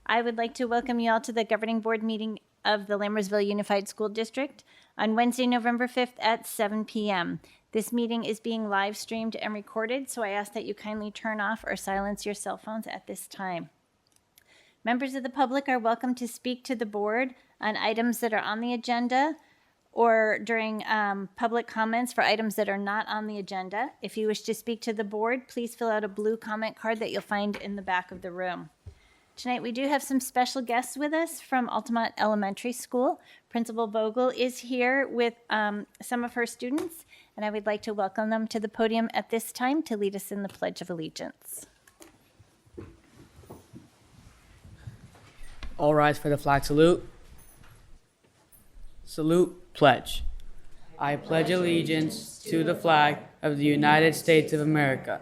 I would like to welcome you all to the Governing Board meeting of the Lammersville Unified School District on Wednesday, November 5th at 7 p.m. This meeting is being live streamed and recorded, so I ask that you kindly turn off or silence your cell phones at this time. Members of the public are welcome to speak to the board on items that are on the agenda or during public comments for items that are not on the agenda. If you wish to speak to the board, please fill out a blue comment card that you'll find in the back of the room. Tonight we do have some special guests with us from Altamont Elementary School. Principal Vogel is here with some of her students, and I would like to welcome them to the podium at this time to lead us in the Pledge of Allegiance. All rise for the flag salute. Salute, pledge. I pledge allegiance to the flag of the United States of America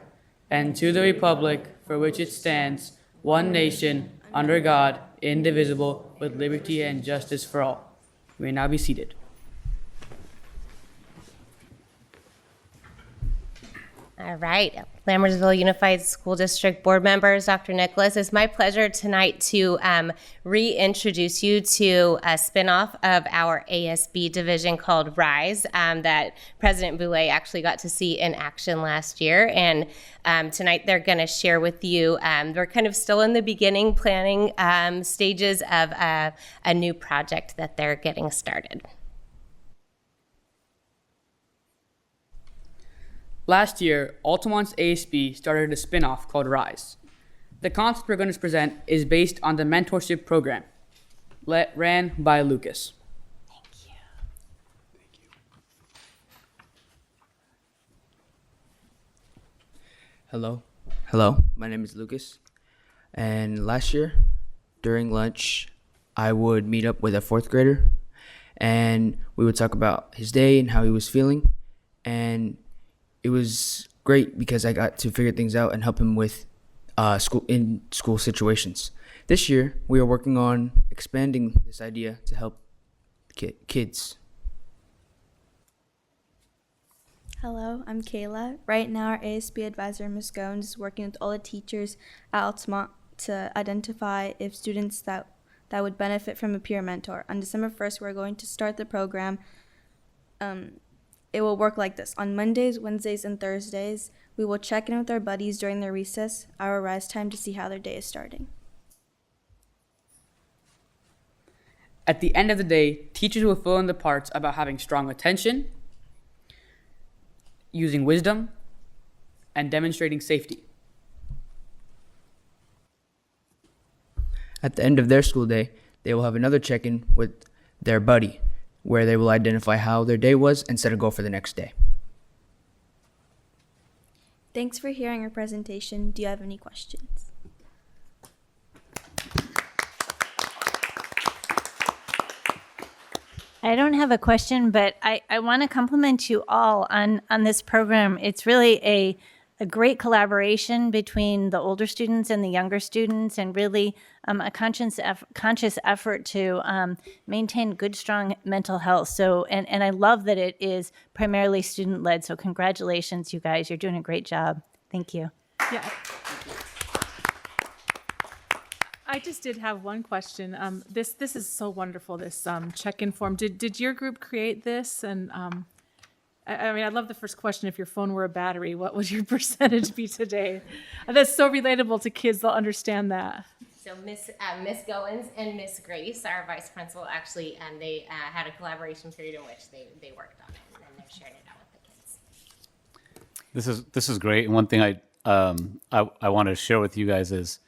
and to the republic for which it stands, one nation, under God, indivisible, with liberty and justice for all. You may now be seated. All right, Lammersville Unified School District board members, Dr. Nicholas, it's my pleasure tonight to reintroduce you to a spinoff of our ASB division called RISE that President Boulay actually got to see in action last year. And tonight they're going to share with you, they're kind of still in the beginning planning stages of a new project that they're getting started. Last year, Altamont's ASB started a spin-off called RISE. The concept we're going to present is based on the mentorship program ran by Lucas. Thank you. Hello, my name is Lucas. And last year, during lunch, I would meet up with a fourth grader and we would talk about his day and how he was feeling. And it was great because I got to figure things out and help him with school situations. This year, we are working on expanding this idea to help kids. Hello, I'm Kayla. Right now, our ASB advisor, Ms. Goins, is working with all the teachers at Altamont to identify if students that would benefit from a peer mentor. On December 1st, we're going to start the program. It will work like this. On Mondays, Wednesdays, and Thursdays, we will check in with our buddies during their recess, our rise time, to see how their day is starting. At the end of the day, teachers will fill in the parts about having strong attention, using wisdom, and demonstrating safety. At the end of their school day, they will have another check-in with their buddy, where they will identify how their day was and set a goal for the next day. Thanks for hearing our presentation. Do you have any questions? I don't have a question, but I want to compliment you all on this program. It's really a great collaboration between the older students and the younger students, and really a conscious effort to maintain good, strong mental health. So, and I love that it is primarily student-led. So congratulations, you guys. You're doing a great job. Thank you. Yeah. I just did have one question. This is so wonderful, this check-in form. Did your group create this? And I mean, I'd love the first question. If your phone were a battery, what would your percentage be today? That's so relatable to kids. They'll understand that. So Miss Goins and Miss Grace, our vice principal, actually, they had a collaboration period in which they worked on it, and then they're sharing it out with the kids. This is great. And one thing I want to share with you guys is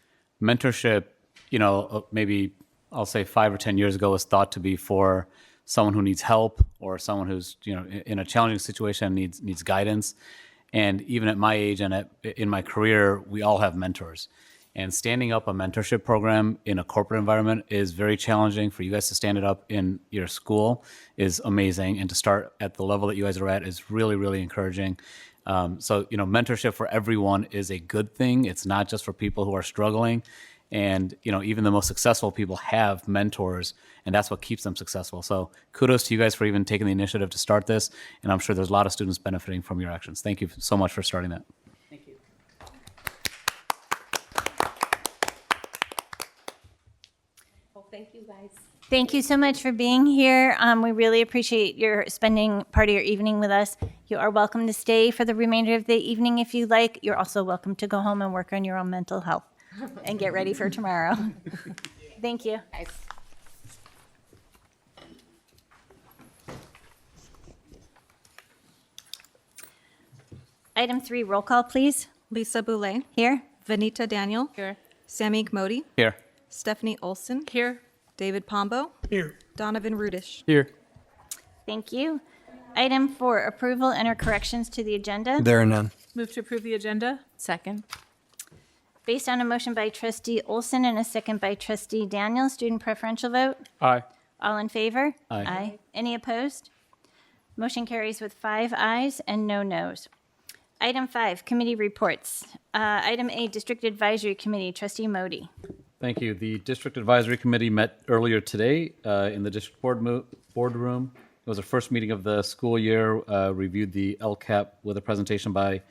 mentorship. You know, maybe I'll say 5 or 10 years ago was thought to be for someone who needs help or someone who's, you know, in a challenging situation needs guidance. And even at my age and in my career, we all have mentors. And standing up a mentorship program in a corporate environment is very challenging. For you guys to stand it up in your school is amazing. And to start at the level that you guys are at is really, really encouraging. So, you know, mentorship for everyone is a good thing. It's not just for people who are struggling. And, you know, even the most successful people have mentors, and that's what keeps them successful. So kudos to you guys for even taking the initiative to start this. And I'm sure there's a lot of students benefiting from your actions. Thank you so much for starting that. Thank you. Thank you, guys. Thank you so much for being here. We really appreciate your spending part of your evening with us. You are welcome to stay for the remainder of the evening if you like. You're also welcome to go home and work on your own mental health and get ready for tomorrow. Thank you. Guys. Item 3, roll call, please. Lisa Boulay, Here. Vanita Daniel, Here. Sammy Gmodi, Here. Stephanie Olson, Here. David Pombo, Here. Donovan Rudish. Here. Thank you. Item 4, approval and or corrections to the agenda. There are none. Move to approve the agenda. Second. Based on a motion by trustee Olson and a second by trustee Daniel, student preferential vote. Aye. All in favor? Aye. Any opposed? Motion carries with 5 ayes and no nos. Item 5, committee reports. Item A, District Advisory Committee, trustee Modi. Thank you. The District Advisory Committee met earlier today in the district boardroom. It was the first meeting of the school year, reviewed the LCAP with a presentation by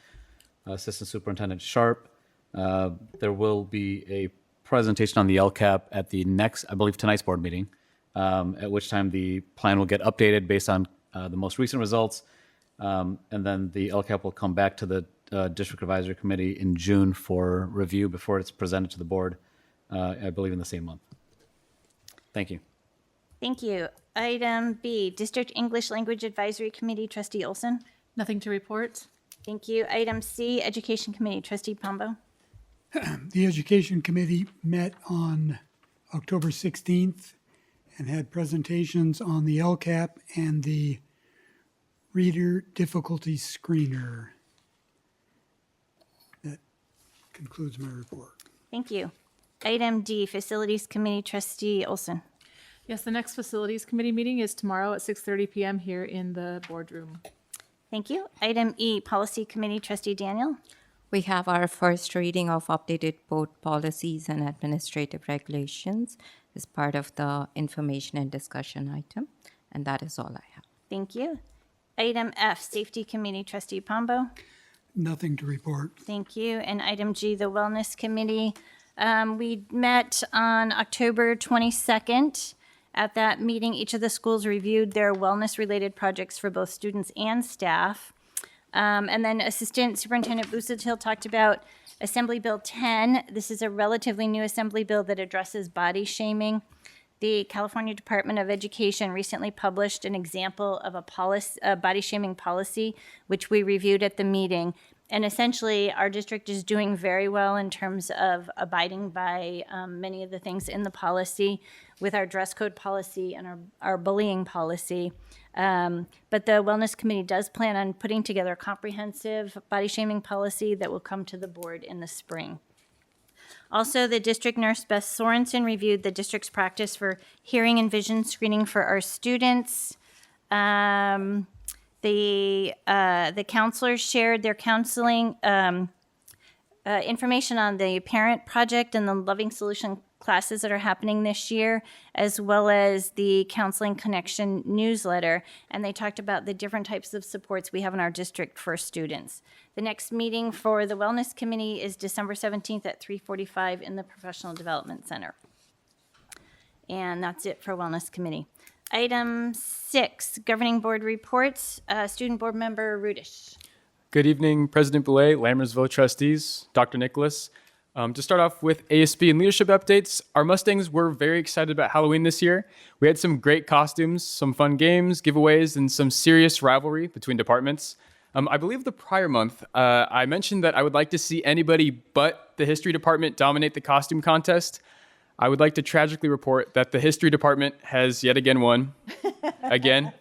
Assistant Superintendent Sharp. There will be a presentation on the LCAP at the next, I believe, tonight's board meeting, at which time the plan will get updated based on the most recent results. And then the LCAP will come back to the District Advisory Committee in June for review before it's presented to the board, I believe in the same month. Thank you. Thank you. Item B, District English Language Advisory Committee, trustee Olson. Nothing to report. Thank you. Item C, Education Committee, trustee Pombo. The Education Committee met on October 16th and had presentations on the LCAP and the Reader Difficulty Screener. That concludes my report. Thank you. Item D, Facilities Committee, trustee Olson. Yes, the next Facilities Committee meeting is tomorrow at 6:30 p.m. here in the boardroom. Thank you. Item E, Policy Committee, trustee Daniel. We have our first reading of updated board policies and administrative regulations as part of the information and discussion item, and that is all I have. Thank you. Item F, Safety Committee, trustee Pombo. Nothing to report. Thank you. And item G, the Wellness Committee. We met on October 22nd. At that meeting, each of the schools reviewed their wellness-related projects for both students and staff. And then Assistant Superintendent Busuttil talked about Assembly Bill 10. This is a relatively new Assembly bill that addresses body shaming. The California Department of Education recently published an example of a body shaming policy, which we reviewed at the meeting. And essentially, our district is doing very well in terms of abiding by many of the things in the policy with our dress code policy and our bullying policy. But the Wellness Committee does plan on putting together a comprehensive body shaming policy that will come to the board in the spring. Also, the district nurse, Beth Sorensen, reviewed the district's practice for hearing and vision screening for our students. The counselors shared their counseling information on the Parent Project and the Loving Solution classes that are happening this year, as well as the Counseling Connection newsletter. And they talked about the different types of supports we have in our district for students. The next meeting for the Wellness Committee is December 17th at 3:45 in the Professional Development Center. And that's it for Wellness Committee. Item 6, Governing Board Reports. Student Board Member Rudish. Good evening, President Boulay, Lammersville trustees, Dr. Nicholas. To start off with ASB and leadership updates, our Mustangs were very excited about Halloween this year. We had some great costumes, some fun games, giveaways, and some serious rivalry between departments. I believe the prior month, I mentioned that I would like to see anybody but the history department dominate the costume contest. I would like to tragically report that the history department has yet again won. Again.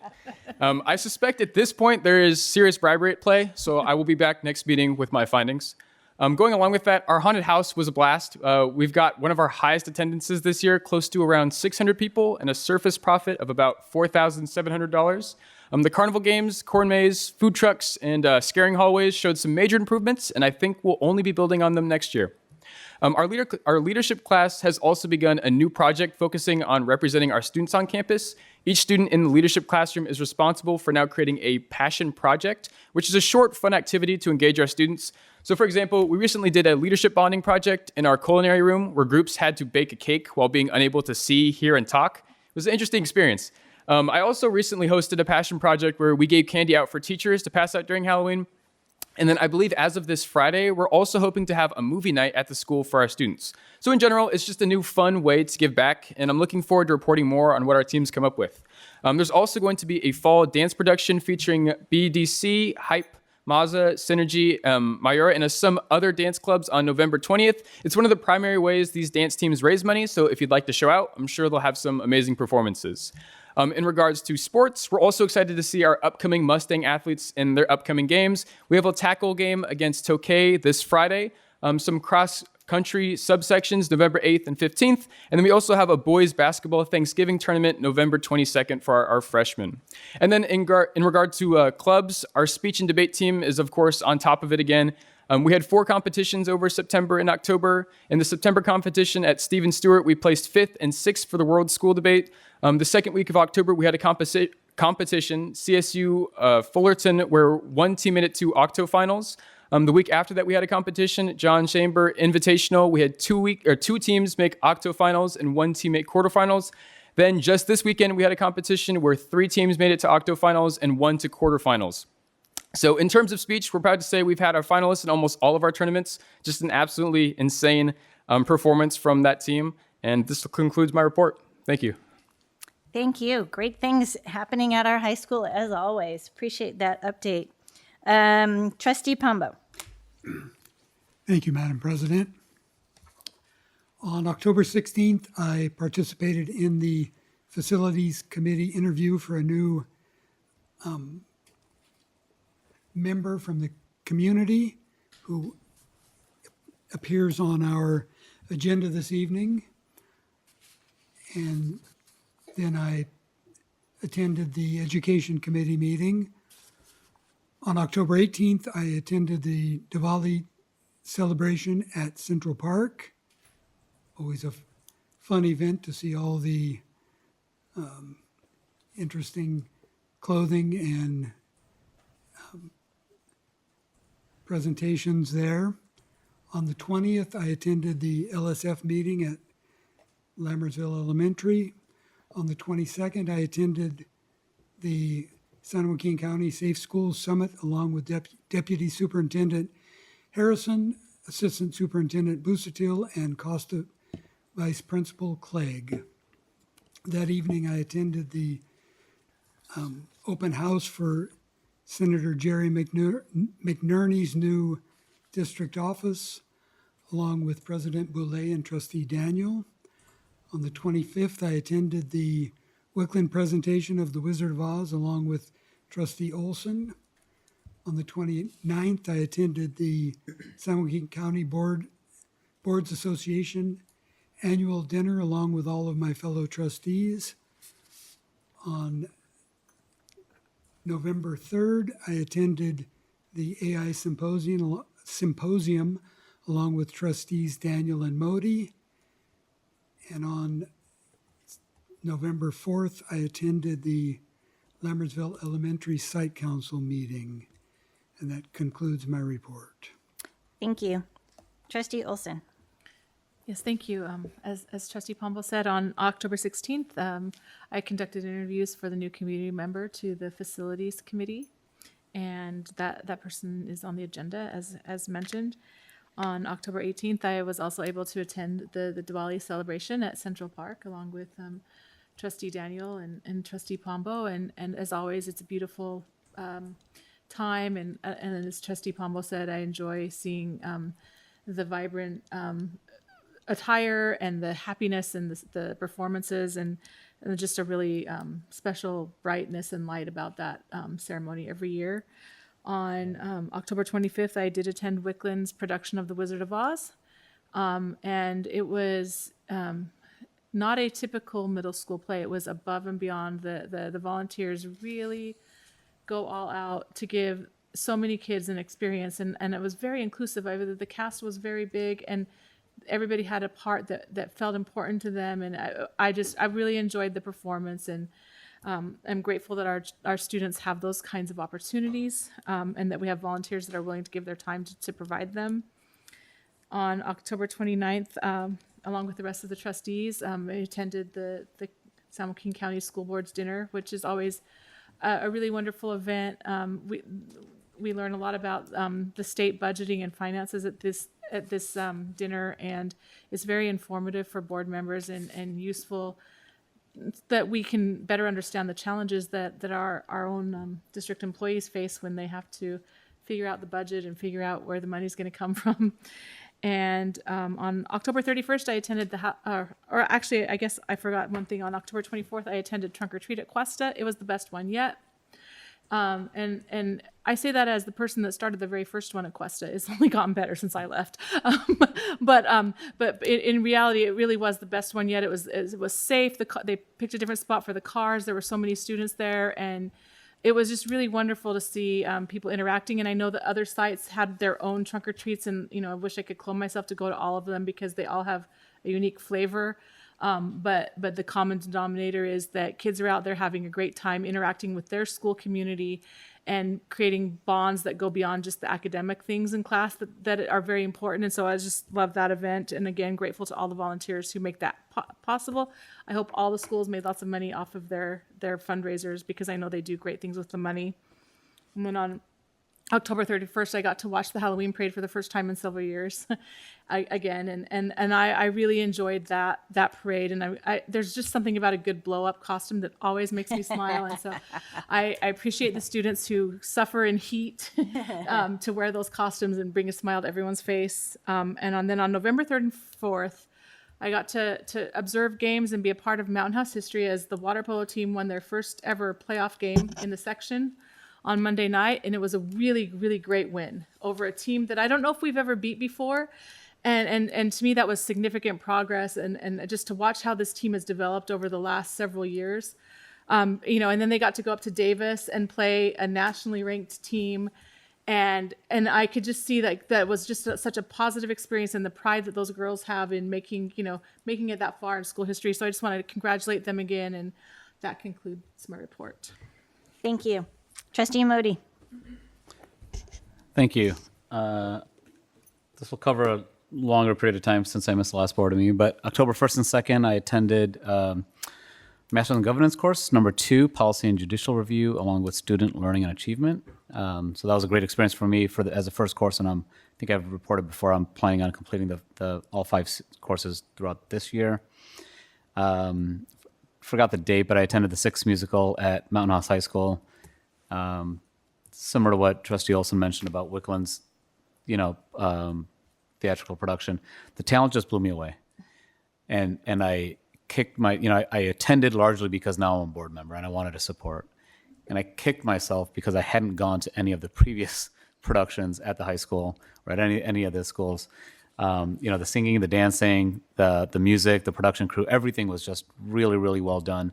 I suspect at this point there is serious bribery at play, so I will be back next meeting with my findings. Going along with that, our haunted house was a blast. We've got one of our highest attendances this year, close to around 600 people, and a surface profit of about $4,700. The carnival games, corn maze, food trucks, and scaring hallways showed some major improvements, and I think we'll only be building on them next year. Our leadership class has also begun a new project focusing on representing our students on campus, Each student in the leadership classroom is responsible for now creating a passion project, which is a short, fun activity to engage our students. So for example, we recently did a leadership bonding project in our culinary room where groups had to bake a cake while being unable to see, hear, and talk. It was an interesting experience. I also recently hosted a passion project where we gave candy out for teachers to pass out during Halloween. And then I believe as of this Friday, we're also hoping to have a movie night at the school for our students. So in general, it's just a new fun way to give back, and I'm looking forward to reporting more on what our teams come up with. There's also going to be a fall dance production featuring BDC, Hype, Maza, Synergy, Mayura, and some other dance clubs on November 20th. It's one of the primary ways these dance teams raise money, so if you'd like to show out, I'm sure they'll have some amazing performances. In regards to sports, we're also excited to see our upcoming Mustang athletes in their upcoming games. We have a tackle game against Tokay this Friday, some cross-country subsections November 8th and 15th, and then we also have a boys basketball Thanksgiving tournament November 22nd for our freshmen. And then in regard to clubs, our speech and debate team is, of course, on top of it again. We had 4 competitions over September and October. In the September competition at Stephen Stewart, we placed 5th and 6th for the World School Debate. The second week of October, we had a competition, CSU Fullerton, where one team made it to Octo Finals. The week after that, we had a competition, John Chamber Invitational. We had 2 teams make Octo Finals and 1 team make quarterfinals. Then just this weekend, we had a competition where 3 teams made it to Octo Finals and 1 to quarterfinals. So in terms of speech, we're proud to say we've had our finalists in almost all of our tournaments. Just an absolutely insane performance from that team. And this concludes my report. Thank you. Thank you. Great things happening at our high school as always. Appreciate that update. Trustee Pombo. Thank you, Madam President. On October 16th, I participated in the Facilities Committee interview for a new member from the community who appears on our agenda this evening. And then I attended the Education Committee meeting. On October 18th, I attended the Diwali celebration at Central Park. Always a fun event to see all the interesting clothing and presentations there. On the 20th, I attended the LSF meeting at Lammersville Elementary. On the 22nd, I attended the San Joaquin County Safe Schools Summit along with Deputy Superintendent Harrison, Assistant Superintendent Busatil, and Costa Vice Principal Clegg. That evening, I attended the open house for Senator Jerry McNerney's new district office, along with President Boulay and Trustee Daniel. On the 25th, I attended the Wickland presentation of The Wizard of Oz, along with Trustee Olson. On the 29th, I attended the San Joaquin County Boards Association annual dinner, along with all of my fellow trustees. On November 3rd, I attended the AI Symposium along with trustees Daniel and Modi. And on November 4th, I attended the Lammersville Elementary Site Council meeting. And that concludes my report. Thank you. Trustee Olson. Yes, thank you. As Trustee Pombo said, on October 16th, I conducted interviews for the new community member to the Facilities Committee, and that person is on the agenda, as mentioned. On October 18th, I was also able to attend the Diwali celebration at Central Park, along with Trustee Daniel and Trustee Pombo, and as always, it's a beautiful time, and as Trustee Pombo said, I enjoy seeing the vibrant attire and the happiness and the performances and just a really special brightness and light about that ceremony every year. On October 25th, I did attend Wickland's production of The Wizard of Oz, and it was not a typical middle school play. It was above and beyond. The volunteers really go all out to give so many kids an experience, and it was very inclusive. The cast was very big, and everybody had a part that felt important to them, and I really enjoyed the performance. And I'm grateful that our students have those kinds of opportunities, and that we have volunteers that are willing to give their time to provide them. On October 29th, along with the rest of the trustees, I attended the San Joaquin County School Board's dinner, which is always a really wonderful event. We learn a lot about the state budgeting and finances at this dinner, and it's very informative for board members and useful, that we can better understand the challenges that our own district employees face when they have to figure out the budget and figure out where the money's going to come from. And on October 31st, I attended or actually, I guess I forgot one thing. On October 24th, I attended Trunk or Treat at Cuesta. It was the best one yet. And I say that as the person that started the very first one at Cuesta. It's only gotten better since I left. But in reality, it really was the best one yet. It was safe. They picked a different spot for the cars. There were so many students there, and it was just really wonderful to see people interacting. And I know that other sites had their own trunk or treats, and I wish I could clone myself to go to all of them because they all have a unique flavor. But the common denominator is that kids are out there having a great time interacting with their school community and creating bonds that go beyond just the academic things in class that are very important. And so I just love that event. And again, grateful to all the volunteers who make that possible. I hope all the schools made lots of money off of their fundraisers, because I know they do great things with the money. And then on October 31st, I got to watch the Halloween parade for the first time in several years again. And I really enjoyed that parade. And there's just something about a good blow up costume that always makes me smile. And so I appreciate the students who suffer in heat to wear those costumes and bring a smile to everyone's face. And then on November 3rd and 4th, I got to observe games and be a part of Mountain House history as the water polo team won their first ever playoff game in the section on Monday night, and it was a really, really great win over a team that I don't know if we've ever beat before. And to me, that was significant progress, and just to watch how this team has developed over the last several years. And then they got to go up to Davis and play a nationally ranked team, and I could just see that was just such a positive experience, and the pride that those girls have in making it that far in school history. So I just wanted to congratulate them again, and that concludes my report. Thank you. Trustee Modi. Thank you. This will cover a longer period of time since I missed the last board meeting, but October 1st and 2nd, I attended Master in Governance course, number 2, Policy and Judicial Review, along with Student Learning and Achievement. So that was a great experience for me as a first course, and I think I've reported before, I'm planning on completing all 5 courses throughout this year. Forgot the date, but I attended the 6th musical at Mountain House High School. Similar to what Trustee Olson mentioned about Wickland's, theatrical production, the talent just blew me away. And I kicked I attended largely because now I'm a board member and I wanted to support. And I kicked myself because I hadn't gone to any of the previous productions at the high school or at any of the schools. The singing, the dancing, the music, the production crew, everything was just really, really well done.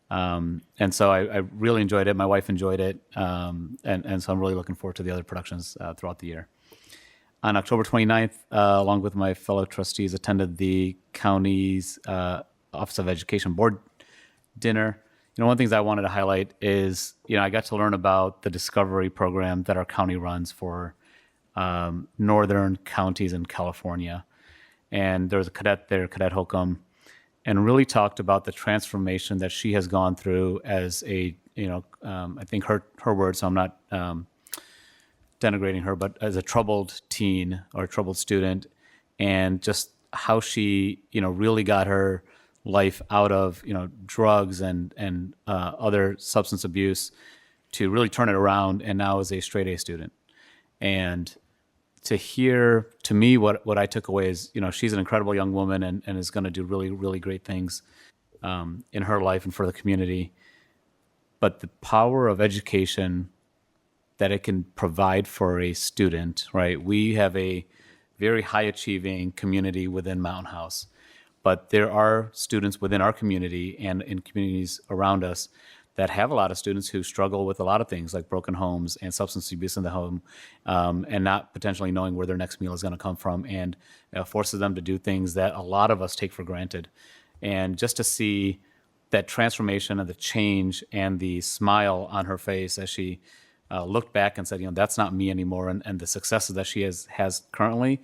And so I really enjoyed it. My wife enjoyed it. And so I'm really looking forward to the other productions throughout the year. On October 29th, along with my fellow trustees, attended the county's Office of Education Board dinner. One of the things I wanted to highlight is, I got to learn about the Discovery program that our county runs for northern counties in California. And there was a cadet there, Cadet Holcomb, and really talked about the transformation that she has gone through as I think her words, so I'm not denigrating her, but as a troubled teen or a troubled student, and just how she, really got her life out of, drugs and other substance abuse to really turn it around, and now is a straight A student. And to me, what I took away is, she's an incredible young woman and is going to do really, really great things in her life and for the community. But the power of education that it can provide for a student, right? We have a very high achieving community within Mountain House, but there are students within our community and in communities around us that have a lot of students who struggle with a lot of things like broken homes and substance abuse in the home, and not potentially knowing where their next meal is going to come from, and forces them to do things that a lot of us take for granted. And just to see that transformation and the change and the smile on her face as she looked back and said, that's not me anymore, and the successes that she has currently,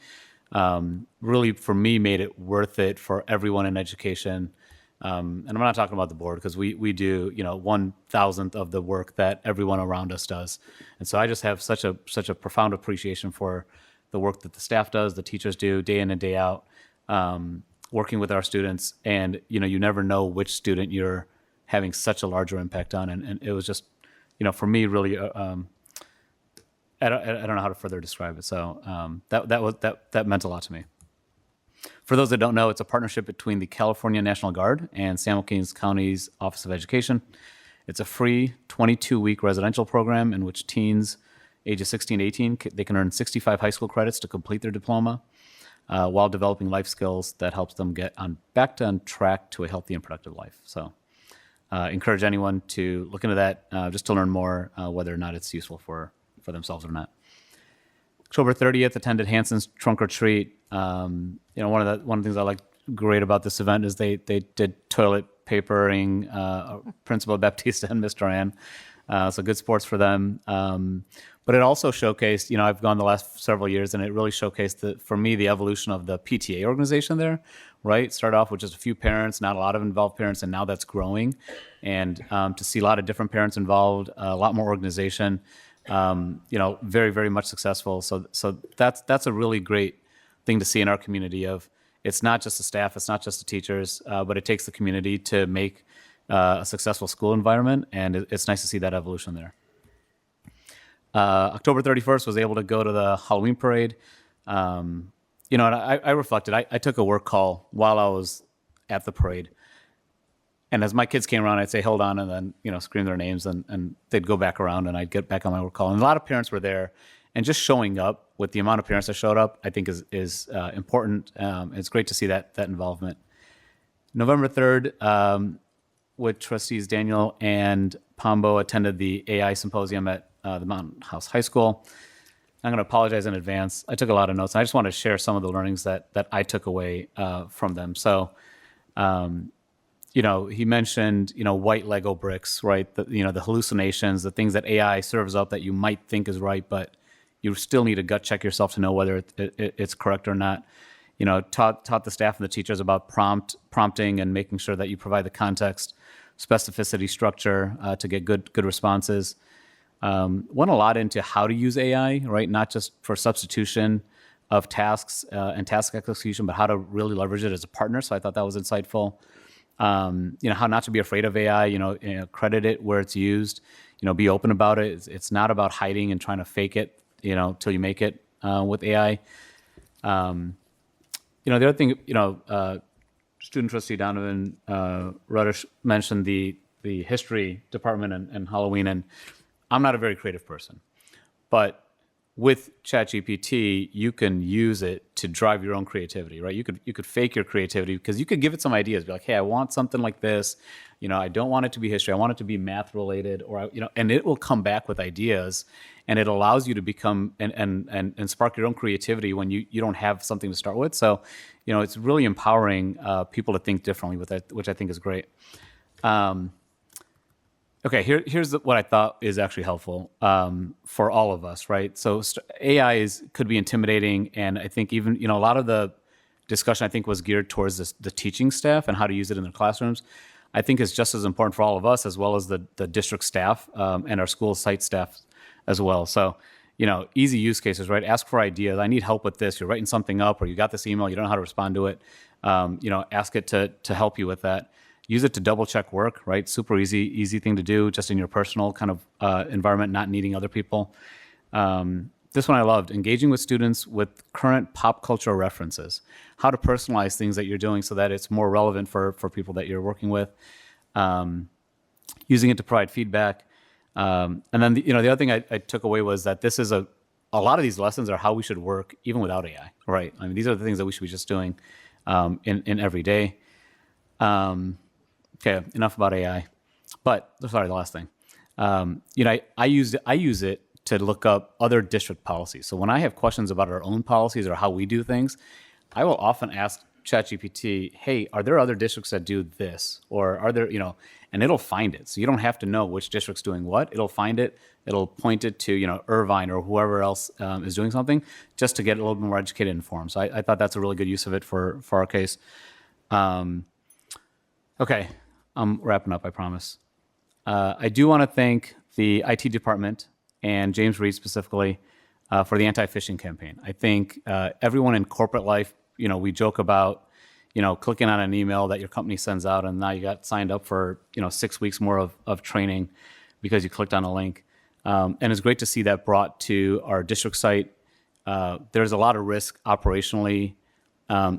really for me made it worth it for everyone in education. And I'm not talking about the board, because we do 1,000th of the work that everyone around us does, and so I just have such a profound appreciation for the work that the staff does, the teachers do day in and day out, working with our students. And you never know which student you're having such a larger impact on, and it was just for me really I don't know how to further describe it. So that meant a lot to me. For those that don't know, it's a partnership between the California National Guard and San Joaquin County's Office of Education. It's a free 22-week residential program in which teens ages 16 to 18, they can earn 65 high school credits to complete their diploma while developing life skills that helps them get back on track to a healthy and productive life. So encourage anyone to look into that just to learn more whether or not it's useful for themselves or not. October 30th, attended Hanson's Trunk or Treat. One of the things I like great about this event is they did toilet papering, Principal Baptista and Mr. Ann. So good sports for them. But it also showcased, I've gone the last several years, and it really showcased, for me, the evolution of the PTA organization there, right? Started off with just a few parents, not a lot of involved parents, and now that's growing. And to see a lot of different parents involved, a lot more organization, very, very much successful. So that's a really great thing to see in our community of, it's not just the staff, it's not just the teachers, but it takes the community to make a successful school environment, and it's nice to see that evolution there. October 31st, was able to go to the Halloween parade. And I reflected. I took a work call while I was at the parade. And as my kids came around, I'd say, hold on, and then, scream their names, and they'd go back around, and I'd get back on my work call. And a lot of parents were there, and just showing up with the amount of parents that showed up, I think is important. It's great to see that involvement. November 3rd, with trustees Daniel and Pombo, attended the AI symposium at the Mountain House High School. I'm going to apologize in advance. I took a lot of notes. I just want to share some of the learnings that I took away from them. So, he mentioned, white Lego bricks, right? The hallucinations, the things that AI serves up that you might think is right, but you still need to gut check yourself to know whether it's correct or not. Taught the staff and the teachers about prompting and making sure that you provide the context, specificity, structure to get good responses. Went a lot into how to use AI, right? Not just for substitution of tasks and task execution, but how to really leverage it as a partner. So I thought that was insightful. How not to be afraid of AI, credit it where it's used, be open about it. It's not about hiding and trying to fake it, till you make it with AI. The other thing, student trustee Donovan Ruddish mentioned the history department and Halloween, and I'm not a very creative person, but with ChatGPT, you can use it to drive your own creativity, right? You could fake your creativity because you could give it some ideas. Be like, hey, I want something like this. I don't want it to be history. I want it to be math related, or and it will come back with ideas, and it allows you to become and spark your own creativity when you don't have something to start with. So, it's really empowering people to think differently with it, which I think is great. Okay, here's what I thought is actually helpful for all of us, right? So AI could be intimidating, and I think even a lot of the discussion I think was geared towards the teaching staff and how to use it in their classrooms. I think is just as important for all of us as well as the district staff and our school site staff as well. So easy use cases, right? Ask for ideas. I need help with this. You're writing something up, or you got this email, you don't know how to respond to it. Ask it to help you with that. Use it to double check work, right? Super easy thing to do just in your personal kind of environment, not needing other people. This one I loved, engaging with students with current pop culture references, how to personalize things that you're doing so that it's more relevant for people that you're working with. Using it to provide feedback. And then, the other thing I took away was that this is a lot of these lessons are how we should work even without AI, right? I mean, these are the things that we should be just doing in every day. Okay, enough about AI. But sorry, the last thing. I use it to look up other district policies. So when I have questions about our own policies or how we do things, I will often ask ChatGPT, hey, are there other districts that do this? Or are there, and it'll find it. So you don't have to know which district's doing what. It'll find it. It'll point it to, Irvine or whoever else is doing something just to get a little bit more educated and informed. So I thought that's a really good use of it for our case. Okay, I'm wrapping up, I promise. I do want to thank the IT department and James Reed specifically for the anti-phishing campaign. I think everyone in corporate life, we joke about, clicking on an email that your company sends out and now you got signed up for, 6 weeks more of training because you clicked on a link. And it's great to see that brought to our district site. There's a lot of risk operationally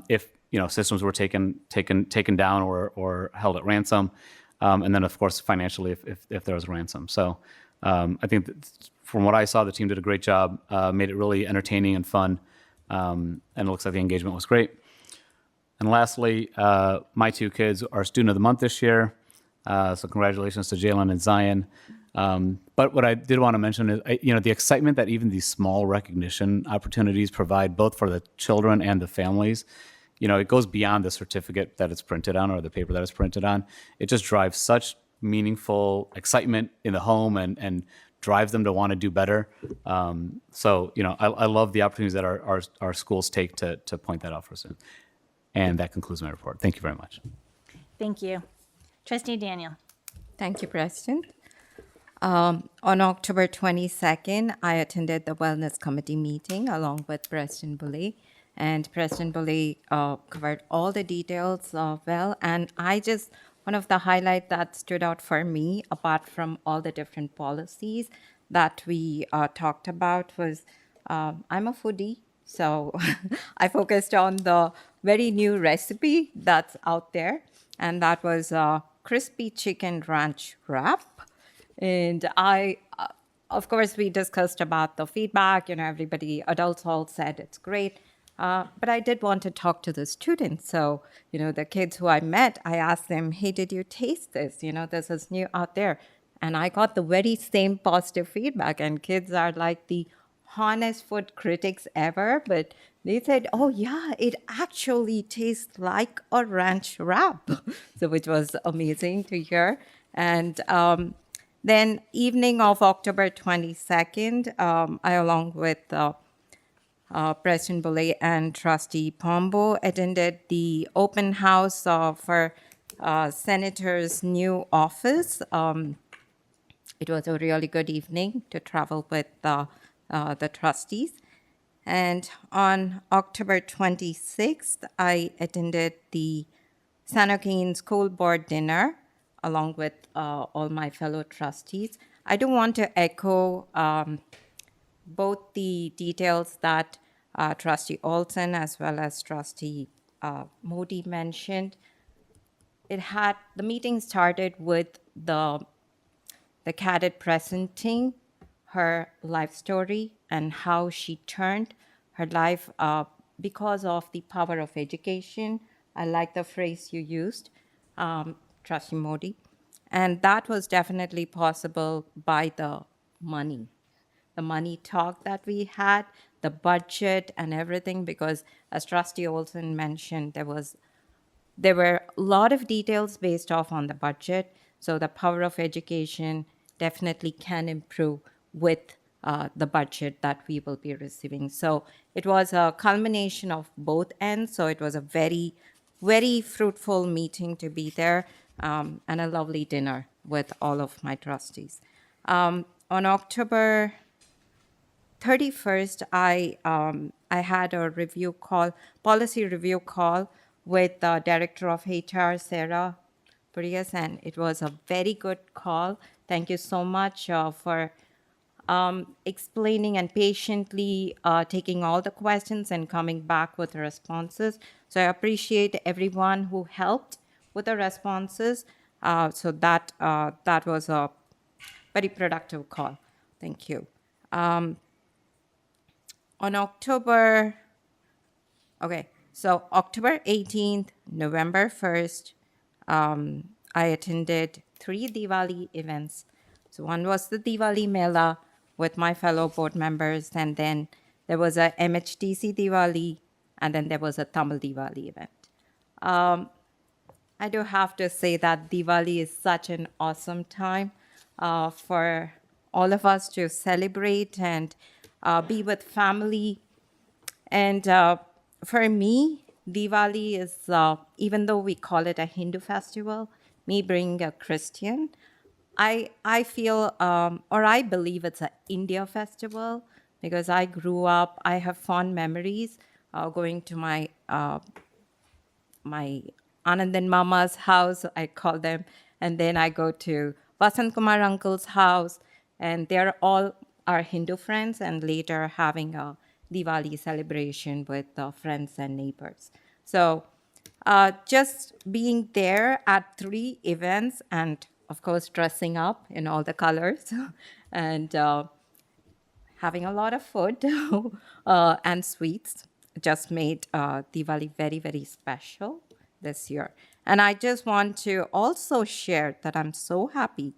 if, systems were taken down or held at ransom. And then, of course, financially if there was ransom. So I think that from what I saw, the team did a great job, made it really entertaining and fun. And it looks like the engagement was great. And lastly, my 2 kids are Student of the Month this year. So congratulations to Jalen and Zion. But what I did want to mention is, the excitement that even these small recognition opportunities provide both for the children and the families. It goes beyond the certificate that it's printed on or the paper that it's printed on. It just drives such meaningful excitement in the home and drives them to want to do better. So, I love the opportunities that our schools take to point that out for students. And that concludes my report. Thank you very much. Thank you. Trustee Daniel. Thank you, President. On October 22nd, I attended the Wellness Committee meeting along with President Boulay. And President Boulay covered all the details well. And one of the highlights that stood out for me, apart from all the different policies that we talked about, was I'm a foodie. So I focused on the very new recipe that's out there. And that was crispy chicken ranch wrap. And of course, we discussed about the feedback. Everybody, adults all said it's great. But I did want to talk to the students. So, the kids who I met, I asked them, hey, did you taste this? This is new out there. And I got the very same positive feedback. And kids are like the honest food critics ever. But they said, oh, yeah, it actually tastes like a ranch wrap. So which was amazing to hear. And then evening of October 22nd, I, along with President Boulay and Trustee Pombo, attended the open house for Senator's new office. It was a really good evening to travel with the trustees. And on October 26th, I attended the San Joaquin School Board dinner along with all my fellow trustees. I do want to echo both the details that Trustee Olson as well as Trustee Modi mentioned. The meeting started with the cadet presenting her life story and how she turned her life because of the power of education. I like the phrase you used, Trustee Modi. And that was definitely possible by the money talk that we had, the budget and everything, because as Trustee Olson mentioned, there were a lot of details based off on the budget. So the power of education definitely can improve with the budget that we will be receiving. So it was a culmination of both ends. So it was a very, very fruitful meeting to be there, and a lovely dinner with all of my trustees. On October 31st, I had a policy review call with the Director of HR, Sarah Prius, and it was a very good call. Thank you so much for explaining and patiently taking all the questions and coming back with the responses. So I appreciate everyone who helped with the responses. So that was a very productive call. Thank you. On October 18th, November 1st, I attended 3 Diwali events. So one was the Diwali Mela with my fellow board members, and then there was a MHTC Diwali, and then there was a Tamil Diwali event. I do have to say that Diwali is such an awesome time for all of us to celebrate and be with family. And for me, Diwali is, even though we call it a Hindu festival, me being a Christian, I feel, or I believe it's an India festival because I grew up, I have fond memories going to my Anand and Mama's house, I call them, and then I go to Vasant Kumar uncle's house, and they're all our Hindu friends, and later having a Diwali celebration with friends and neighbors. So just being there at 3 events, and of course dressing up in all the colors, and having a lot of food and sweets just made Diwali very, very special this year. And I just want to also share that I'm so happy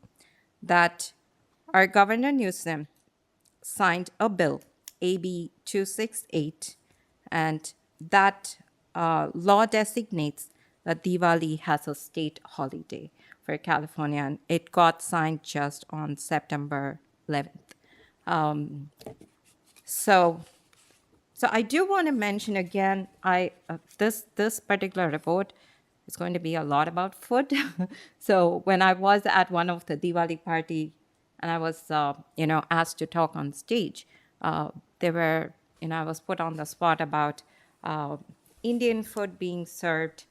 that our Governor Newsom signed a bill, AB 268, and that law designates that Diwali has a state holiday for California, and it got signed just on September 11th. So I do want to mention again, this particular report is going to be a lot about food. So when I was at one of the Diwali party and I was, asked to talk on stage, there were, I was put on the spot about Indian food being served.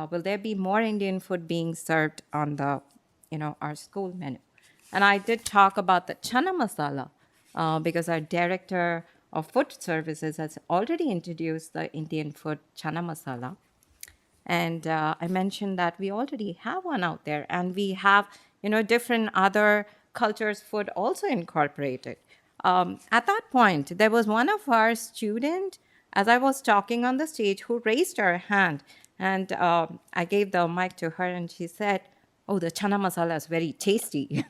Will there be more Indian food being served on the, our school menu? And I did talk about the chana masala because our director of food services has already introduced the Indian food chana masala. And I mentioned that we already have one out there, and we have, different other cultures' food also incorporated. At that point, there was one of our students, as I was talking on the stage, who raised her hand, and I gave the mic to her, and she said, "Oh, the chana masala is very tasty."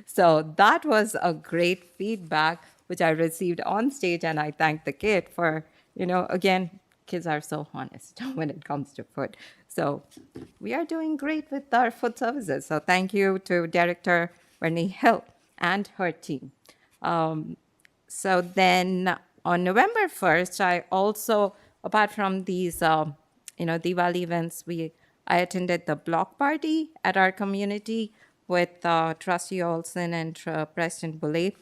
So that was a great feedback, which I received on stage, and I thanked the kid for, again, kids are so honest when it comes to food. So we are doing great with our food services. So thank you to Director Bernie Hill and her team. So then on November 1st, I also, apart from these, Diwali events, I attended the block party at our community with Trustee Olson and President Boulay.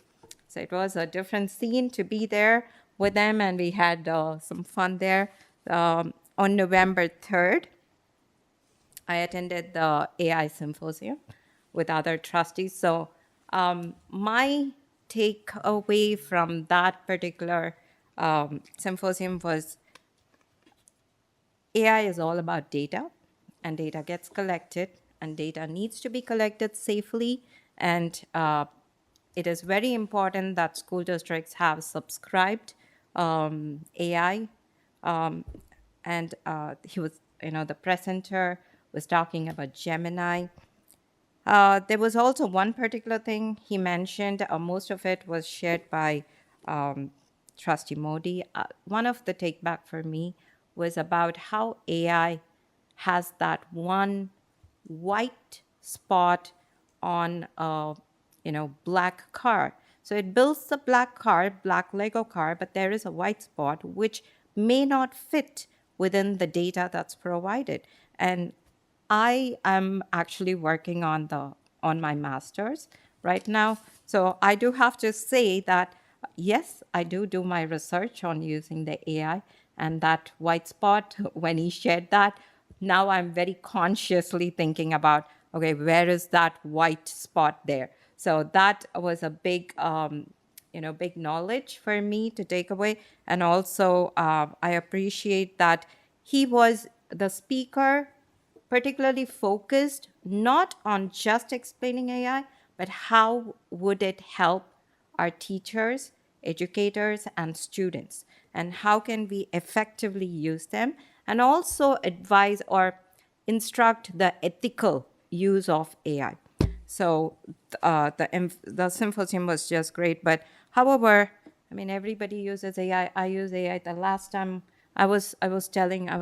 So it was a different scene to be there with them, and we had some fun there. On November 3rd, I attended the AI symposium with other trustees. So my takeaway from that particular symposium was AI is all about data, and data gets collected, and data needs to be collected safely. And it is very important that school districts have subscribed AI. And he was, the presenter was talking about Gemini. There was also one particular thing he mentioned. Most of it was shared by Trustee Modi. One of the take back for me was about how AI has that one white spot on a black car. So it builds the black car, black Lego car, but there is a white spot which may not fit within the data that's provided. And I am actually working on my master's right now. So I do have to say that, yes, I do my research on using the AI, and that white spot, when he shared that, now I'm very consciously thinking about, okay, where is that white spot there? So that was a big, big knowledge for me to take away. And also, I appreciate that he was the speaker, particularly focused not on just explaining AI, but how would it help our teachers, educators, and students, and how can we effectively use them, and also advise or instruct the ethical use of AI. So the symposium was just great. But however, everybody uses AI. I use AI. The last time I was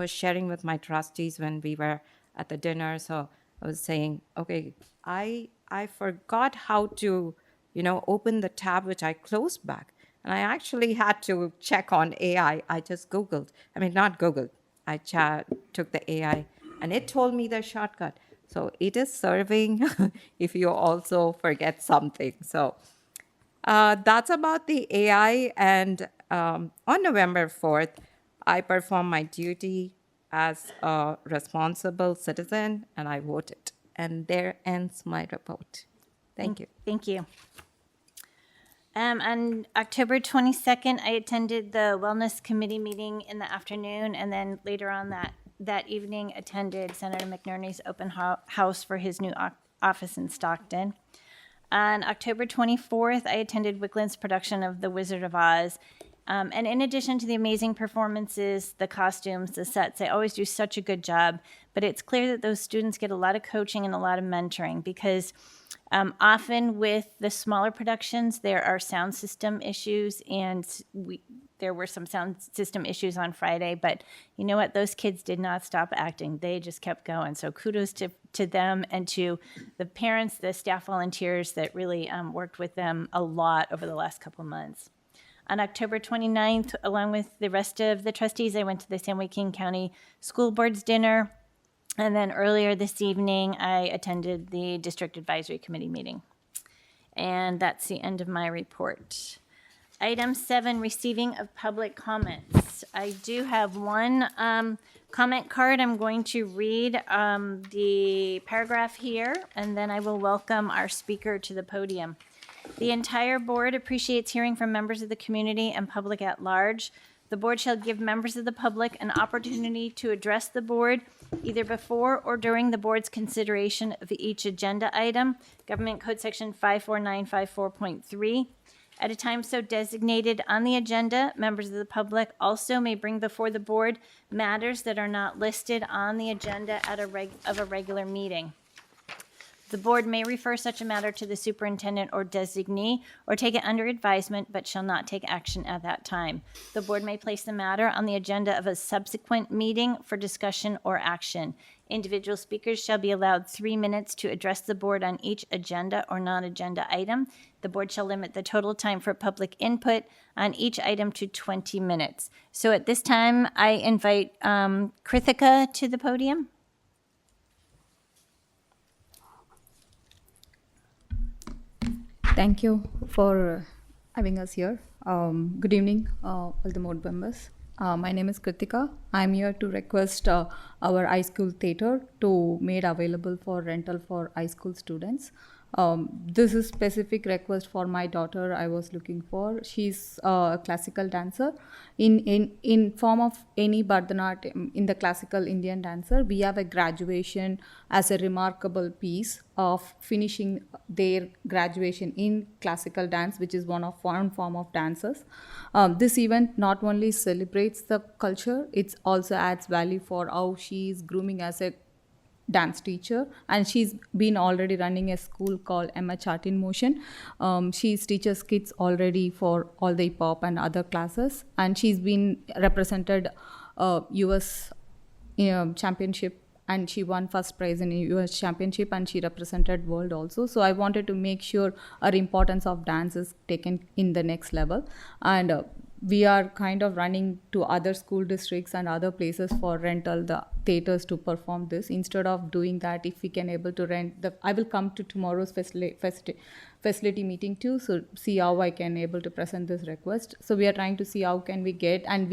sharing with my trustees when we were at the dinner. So I was saying, okay, I forgot how to, open the tab which I closed back. And I actually had to check on AI. I just Googled. I mean, not Googled. I took the AI and it told me the shortcut. So it is serving if you also forget something. So that's about the AI. And on November 4th, I performed my duty as a responsible citizen and I voted. And there ends my report. Thank you. Thank you. On October 22nd, I attended the Wellness Committee meeting in the afternoon, and then later on that evening attended Senator McNerney's open house for his new office in Stockton. On October 24th, I attended Wickland's production of The Wizard of Oz. And in addition to the amazing performances, the costumes, the sets, they always do such a good job. But it's clear that those students get a lot of coaching and a lot of mentoring because often with the smaller productions, there are sound system issues, and there were some sound system issues on Friday. But you know what? Those kids did not stop acting. They just kept going. So kudos to them and to the parents, the staff volunteers that really worked with them a lot over the last couple months. On October 29th, along with the rest of the trustees, I went to the San Joaquin County School Board's dinner. And then earlier this evening, I attended the District Advisory Committee meeting. And that's the end of my report. Item 7, receiving of public comments. I do have one comment card. I'm going to read the paragraph here, and then I will welcome our speaker to the podium. The entire board appreciates hearing from members of the community and public at large. The board shall give members of the public an opportunity to address the board either before or during the board's consideration of each agenda item, Government Code Section 54954.3. At a time so designated on the agenda, members of the public also may bring before the board matters that are not listed on the agenda of a regular meeting. The board may refer such a matter to the superintendent or designee or take it under advisement, but shall not take action at that time. The board may place the matter on the agenda of a subsequent meeting for discussion or action. Individual speakers shall be allowed 3 minutes to address the board on each agenda or non-agenda item. The board shall limit the total time for public input on each item to 20 minutes. So at this time, I invite Krithika to the podium. Thank you for having us here. Good evening, all the board members. My name is Kritika. I'm here to request our high school theater to made available for rental for high school students. This is specific request for my daughter I was looking for. She's a classical dancer. In form of any Bharatanatyam, in the classical Indian dancer, we have a graduation as a remarkable piece of finishing their graduation in classical dance, which is one form of dances. This event not only celebrates the culture, it also adds value for how she is grooming as a dance teacher, and she's been already running a school called Emma Chart in Motion. She teaches kids already for all the hip hop and other classes, and she's been represented US championship, and she won first prize in US championship, and she represented world also. So I wanted to make sure our importance of dance is taken in the next level, and we are kind of running to other school districts and other places for rental the theaters to perform this. Instead of doing that, if we can able to rent I will come to tomorrow's facility meeting too, so see how I can able to present this request. So we are trying to see how can we get, and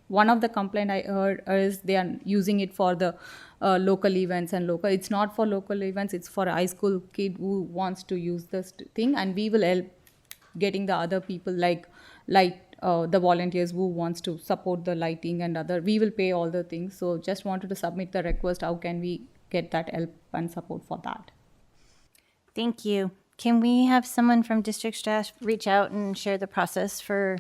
one of the complaint I heard is they are using it for the local events, and it's not for local events, it's for a high school kid who wants to use this thing, and we will help getting the other people like the volunteers who wants to support the lighting and other. We will pay all the things. So just wanted to submit the request. How can we get that help and support for that? Thank you. Can we have someone from district staff reach out and share the process for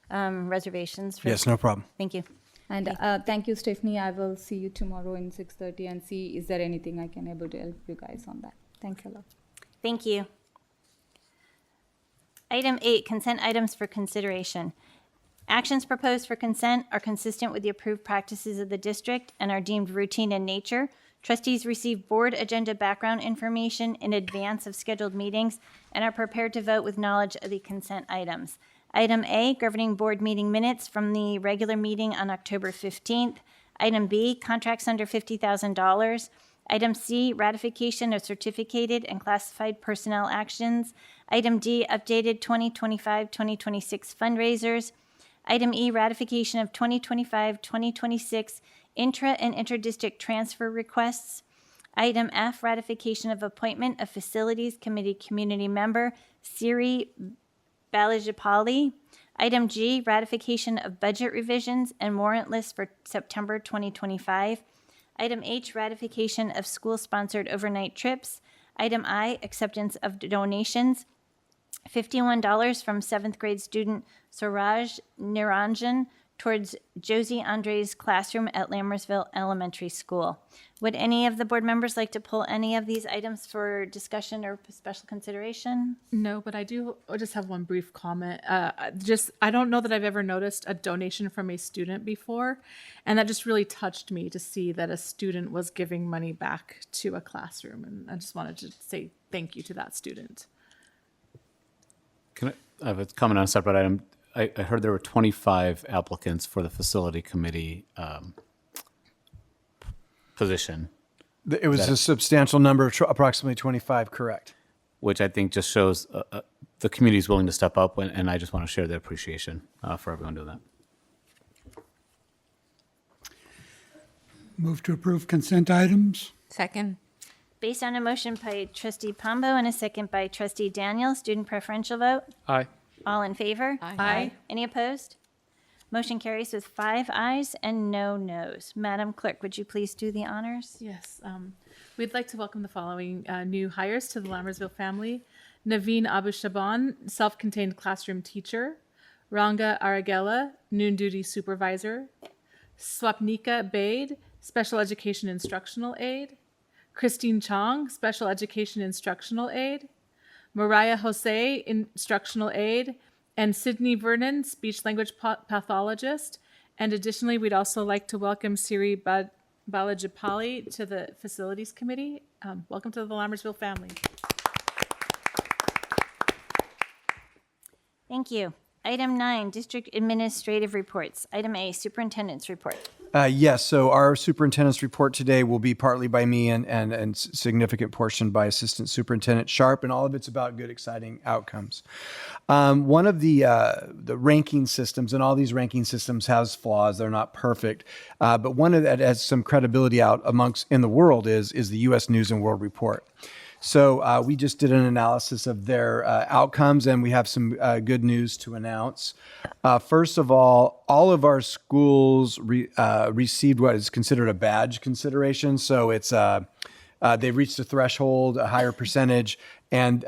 reservations? Yes, no problem. Thank you. And thank you, Stephanie. I will see you tomorrow in 6:30 and see is there anything I can able to help you guys on that. Thanks a lot. Thank you. Item 8, consent items for consideration. Actions proposed for consent are consistent with the approved practices of the district and are deemed routine in nature. Trustees receive board agenda background information in advance of scheduled meetings and are prepared to vote with knowledge of the consent items. Item A, governing board meeting minutes from the regular meeting on October 15th. Item B, contracts under $50,000. Item C, ratification of certificated and classified personnel actions. Item D, updated 2025-2026 fundraisers. Item E, ratification of 2025-2026 intra and interdistrict transfer requests. Item F, ratification of appointment of Facilities Committee community member Siri Balajapali. Item G, ratification of budget revisions and warrant list for September 2025. Item H, ratification of school-sponsored overnight trips. Item I, acceptance of donations. $51 from 7th grade student Suraj Niranjan towards Josie Andre's classroom at Lammersville Elementary School. Would any of the board members like to pull any of these items for discussion or special consideration? No, but I just have one brief comment. I don't know that I've ever noticed a donation from a student before, and that just really touched me to see that a student was giving money back to a classroom, and I just wanted to say thank you to that student. I have a comment on a separate item. I heard there were 25 applicants for the facility committee position, It was a substantial number, approximately 25, correct. which I think just shows the community is willing to step up, and I just want to share the appreciation for everyone doing that. Move to approve consent items. Second. Based on a motion by trustee Pombo and a second by trustee Daniel, student preferential vote. Aye. All in favor? Aye. Any opposed? Motion carries with 5 ayes and no noes. Madam Clerk, would you please do the honors? Yes, we'd like to welcome the following new hires to the Lammersville family. Naveen Abu Shaban, self-contained classroom teacher. Ranga Aragela, noon duty supervisor. Swapnika Bade, special education instructional aide. Christine Chong, special education instructional aide. Mariah Jose, instructional aide. And Sydney Vernon, speech language pathologist. And additionally, we'd also like to welcome Siri Balajapali to the facilities committee. Welcome to the Lammersville family. Thank you. Item 9, district administrative reports. Item A, superintendent's report. Yes, so our superintendent's report today will be partly by me and significant portion by Assistant Superintendent Sharp, and all of it's about good, exciting outcomes. One of the ranking systems, and all these ranking systems has flaws, they're not perfect, but one of that has some credibility out in the world is the U.S. News and World Report. So we just did an analysis of their outcomes, and we have some good news to announce. First of all of our schools received what is considered a badge consideration. So it's they've reached a threshold, a higher percentage, and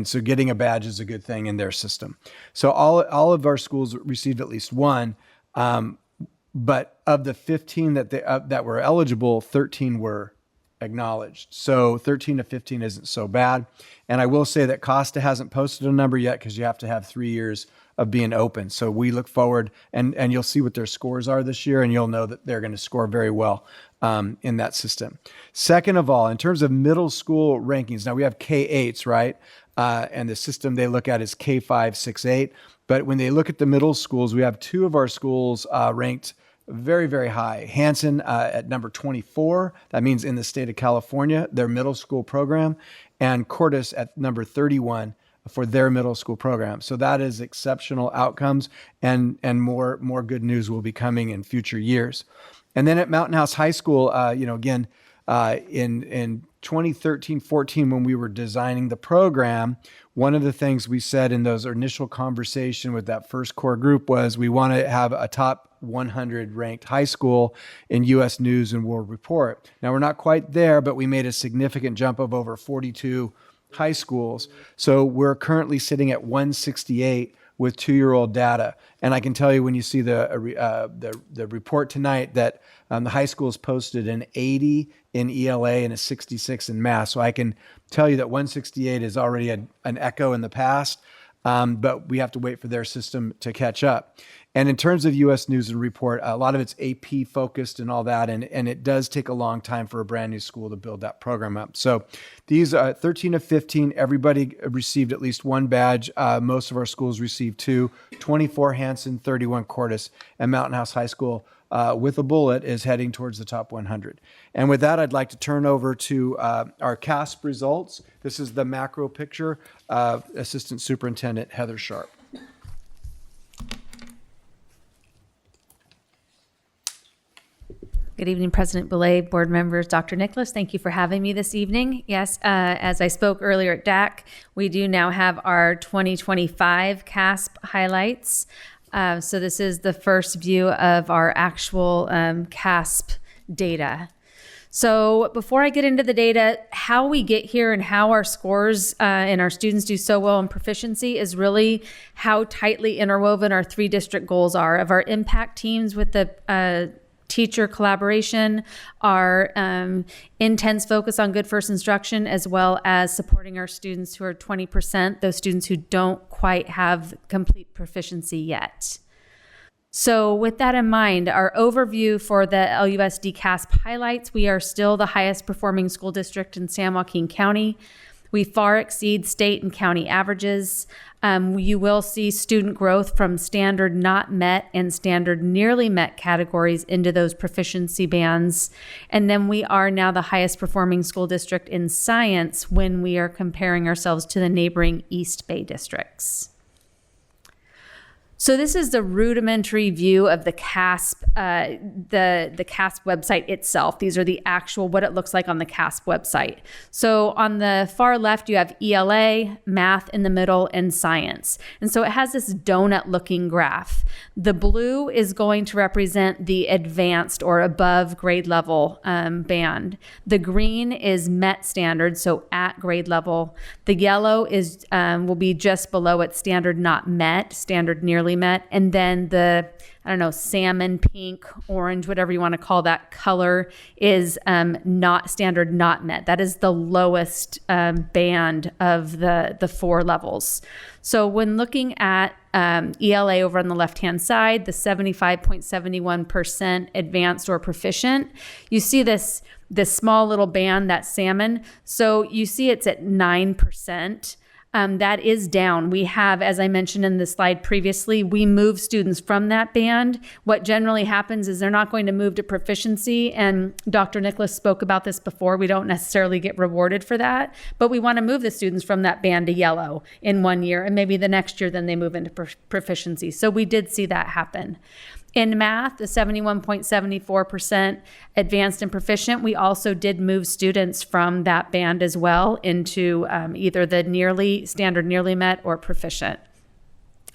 so getting a badge is a good thing in their system. So all of our schools received at least one, but of the 15 that were eligible, 13 were acknowledged. So 13 to 15 isn't so bad. And I will say that Costa hasn't posted a number yet because you have to have 3 years of being open. So we look forward, and you'll see what their scores are this year, and you'll know that they're going to score very well in that system. Second of all, in terms of middle school rankings, now we have K-8s, right? And the system they look at is K-5, 6, 8. But when they look at the middle schools, we have 2 of our schools ranked very, very high. Hanson at number 24, that means in the state of California, their middle school program, and Cordes at number 31 for their middle school program. So that is exceptional outcomes, and more good news will be coming in future years. And then at Mountain House High School, again, in 2013-14, when we were designing the program, one of the things we said in those initial conversation with that first core group was we want to have a top 100 ranked high school in U.S. News and World Report. Now, we're not quite there, but we made a significant jump of over 42 high schools. So we're currently sitting at 168 with 2-year-old data. And I can tell you when you see the report tonight that the high schools posted an 80 in ELA and a 66 in math. So I can tell you that 168 is already an echo in the past. but we have to wait for their system to catch up. And in terms of U.S. News and Report, a lot of it's AP focused and all that, and it does take a long time for a brand new school to build that program up. So these 13 of 15, everybody received at least one badge. Most of our schools received 2, 24 Hanson, 31 Cordis, and Mountain House High School with a bullet is heading towards the top 100. And with that, I'd like to turn over to our CASP results. This is the macro picture of Assistant Superintendent Heather Sharp. Good evening, President Boulay, board members, Dr. Nicholas. Thank you for having me this evening. Yes, as I spoke earlier at DAC, we do now have our 2025 CASP highlights. So this is the first view of our actual CASP data. So before I get into the data, how we get here and how our scores and our students do so well in proficiency is really how tightly interwoven our 3 district goals are of our impact teams with the teacher collaboration, our intense focus on good first instruction, as well as supporting our students who are 20%, those students who don't quite have complete proficiency yet. So with that in mind, our overview for the LUSD CASP highlights, we are still the highest performing school district in San Joaquin County. We far exceed state and county averages. You will see student growth from standard not met and standard nearly met categories into those proficiency bands. And then we are now the highest performing school district in science when we are comparing ourselves to the neighboring East Bay districts. So this is the rudimentary view of the CASP, the CASP website itself. These are the actual, what it looks like on the CASP website. So on the far left, you have ELA, math in the middle, and science. And so it has this donut-looking graph. The blue is going to represent the advanced or above grade level band. The green is met standard, so at grade level. The yellow is will be just below it, standard not met, standard nearly met, and then the salmon, pink, orange, whatever you want to call that color is not standard not met. That is the lowest band of the 4 levels. So when looking at ELA over on the left-hand side, the 75.71% advanced or proficient, you see this small little band, that salmon. So you see it's at 9%. That is down. We have, as I mentioned in the slide previously, we move students from that band. What generally happens is they're not going to move to proficiency, and Dr. Nicholas spoke about this before. We don't necessarily get rewarded for that, but we want to move the students from that band to yellow in 1 year, and maybe the next year then they move into proficiency. So we did see that happen. In math, the 71.74% advanced and proficient, we also did move students from that band as well into either the standard nearly met or proficient.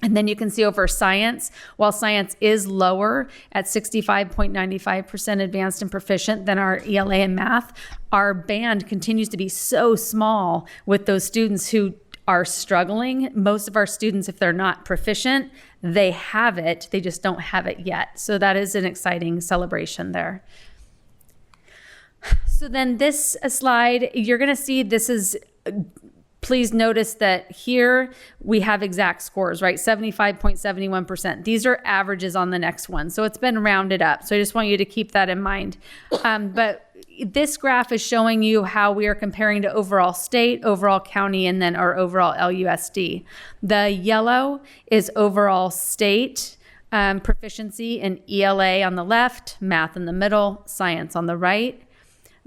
And then you can see over science, while science is lower at 65.95% advanced and proficient than our ELA and math, our band continues to be so small with those students who are struggling. Most of our students, if they're not proficient, they have it, they just don't have it yet. So that is an exciting celebration there. So then this slide, you're gonna see this is, please notice that here we have exact scores, right? 75.71%. These are averages on the next one. So it's been rounded up. So I just want you to keep that in mind. But this graph is showing you how we are comparing to overall state, overall county, and then our overall LUSD. The yellow is overall state proficiency in ELA on the left, math in the middle, science on the right.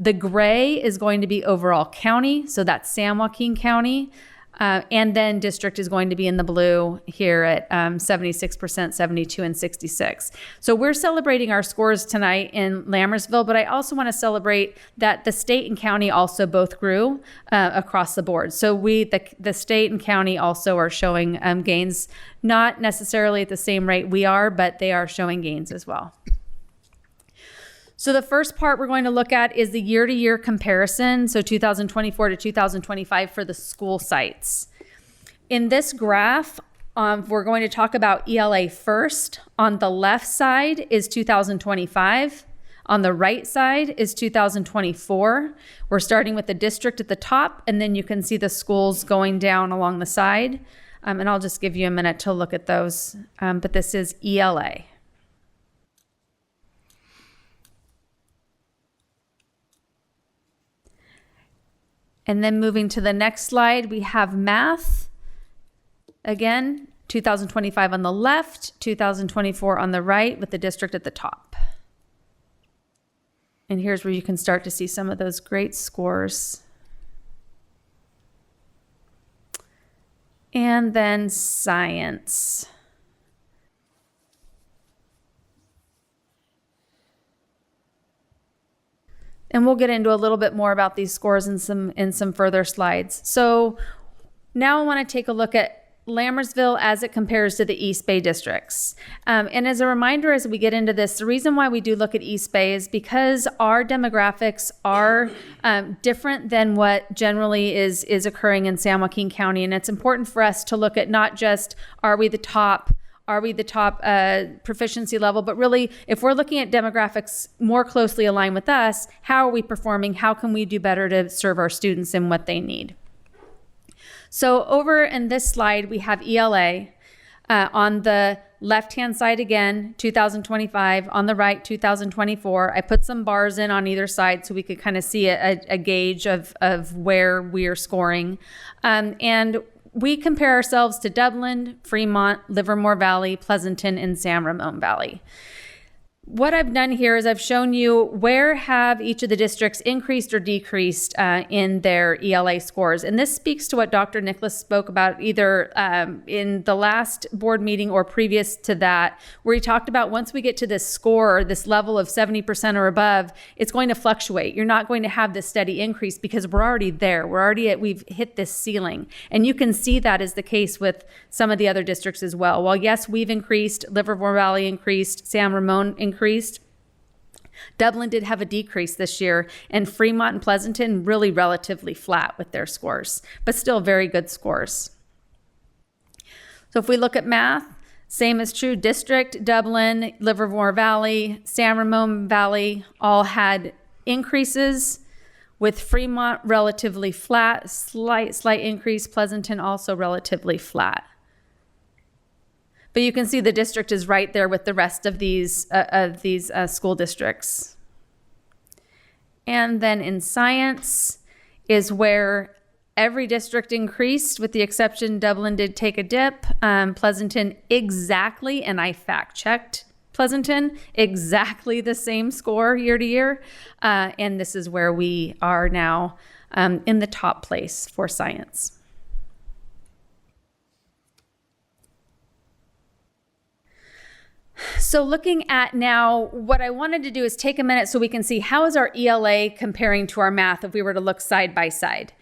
The gray is going to be overall county, so that's San Joaquin County. And then district is going to be in the blue here at 76%, 72, and 66. So we're celebrating our scores tonight in Lammersville, but I also want to celebrate that the state and county also both grew across the board. So the state and county also are showing gains, not necessarily at the same rate we are, but they are showing gains as well. So the first part we're going to look at is the year-to-year comparison, so 2024 to 2025 for the school sites. In this graph, we're going to talk about ELA first. On the left side is 2025. On the right side is 2024. We're starting with the district at the top, and then you can see the schools going down along the side. And I'll just give you a minute to look at those. But this is ELA. And then moving to the next slide, we have math. Again, 2025 on the left, 2024 on the right, with the district at the top. And here's where you can start to see some of those great scores. And then science. And we'll get into a little bit more about these scores in some further slides. So now I want to take a look at Lammersville as it compares to the East Bay districts. And as a reminder, as we get into this, the reason why we do look at East Bay is because our demographics are different than what generally is occurring in San Joaquin County. And it's important for us to look at not just are we the top proficiency level, but really, if we're looking at demographics more closely aligned with us, how are we performing? How can we do better to serve our students and what they need? So over in this slide, we have ELA. On the left-hand side again, 2025. On the right, 2024. I put some bars in on either side so we could kind of see a gauge of where we are scoring. And we compare ourselves to Dublin, Fremont, Livermore Valley, Pleasanton, and San Ramon Valley. What I've done here is I've shown you where have each of the districts increased or decreased in their ELA scores. And this speaks to what Dr. Nicholas spoke about either in the last board meeting or previous to that, where he talked about once we get to this score, this level of 70% or above, it's going to fluctuate. You're not going to have this steady increase because we're already there. We've hit this ceiling. And you can see that is the case with some of the other districts as well. While yes, we've increased, Livermore Valley increased, San Ramon increased, Dublin did have a decrease this year, and Fremont and Pleasanton really relatively flat with their scores, but still very good scores. So if we look at math, same is true. District, Dublin, Livermore Valley, San Ramon Valley all had increases, with Fremont relatively flat, slight increase, Pleasanton also relatively flat. But you can see the district is right there with the rest of these school districts. And then in science is where every district increased, with the exception Dublin did take a dip. Pleasanton exactly, and I fact-checked Pleasanton, exactly the same score year to year. And this is where we are now in the top place for science. So looking at now, what I wanted to do is take a minute so we can see how is our ELA comparing to our math if we were to look side by side.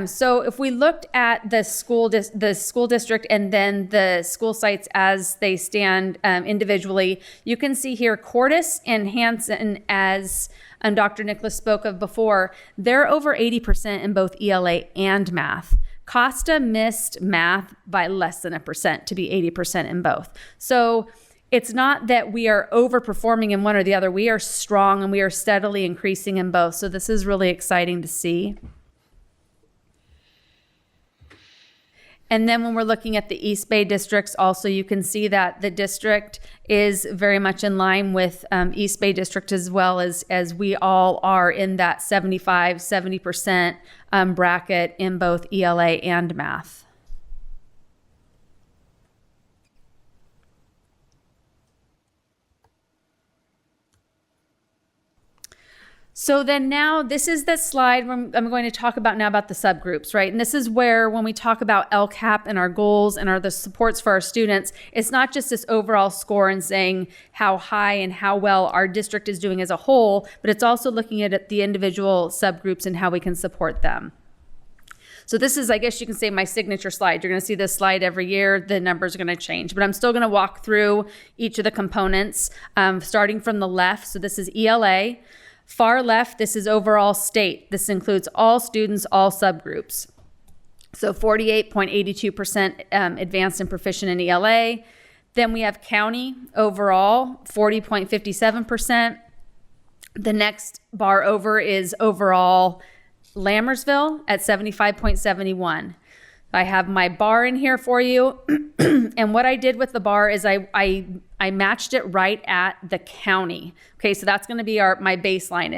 So if we looked at the school district and then the school sites as they stand individually, you can see here Cordis and Hanson, as Dr. Nicholas spoke of before, they're over 80% in both ELA and math. Costa missed math by less than 1% to be 80% in both. So it's not that we are overperforming in one or the other. We are strong and we are steadily increasing in both. So this is really exciting to see. And then when we're looking at the East Bay districts, also you can see that the district is very much in line with East Bay district, as well as we all are in that 70% bracket in both ELA and math. So then now this is the slide where I'm going to talk about now about the subgroups, right? And this is where when we talk about LCAP and our goals and the supports for our students, it's not just this overall score and saying how high and how well our district is doing as a whole, but it's also looking at the individual subgroups and how we can support them. So this is, I guess you can say, my signature slide. You're going to see this slide every year. The numbers are going to change, but I'm still going to walk through each of the components, starting from the left. So this is ELA. Far left, this is overall state. This includes all students, all subgroups. So 48.82% advanced and proficient in ELA. Then we have county overall, 40.57%. The next bar over is overall Lammersville at 75.71. I have my bar in here for you. And what I did with the bar is I matched it right at the county. Okay, so that's going to be my baseline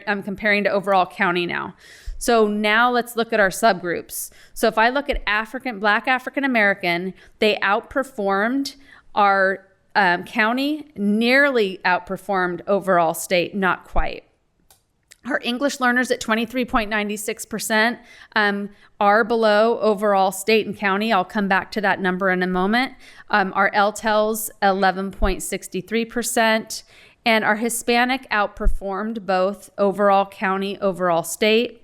I'm comparing to overall county now. So now let's look at our subgroups. So if I look at Black African American, they outperformed our county, nearly outperformed overall state, not quite. Our English learners at 23.96% are below overall state and county. I'll come back to that number in a moment. Our LTELs, 11.63%. And our Hispanic outperformed both overall county, overall state.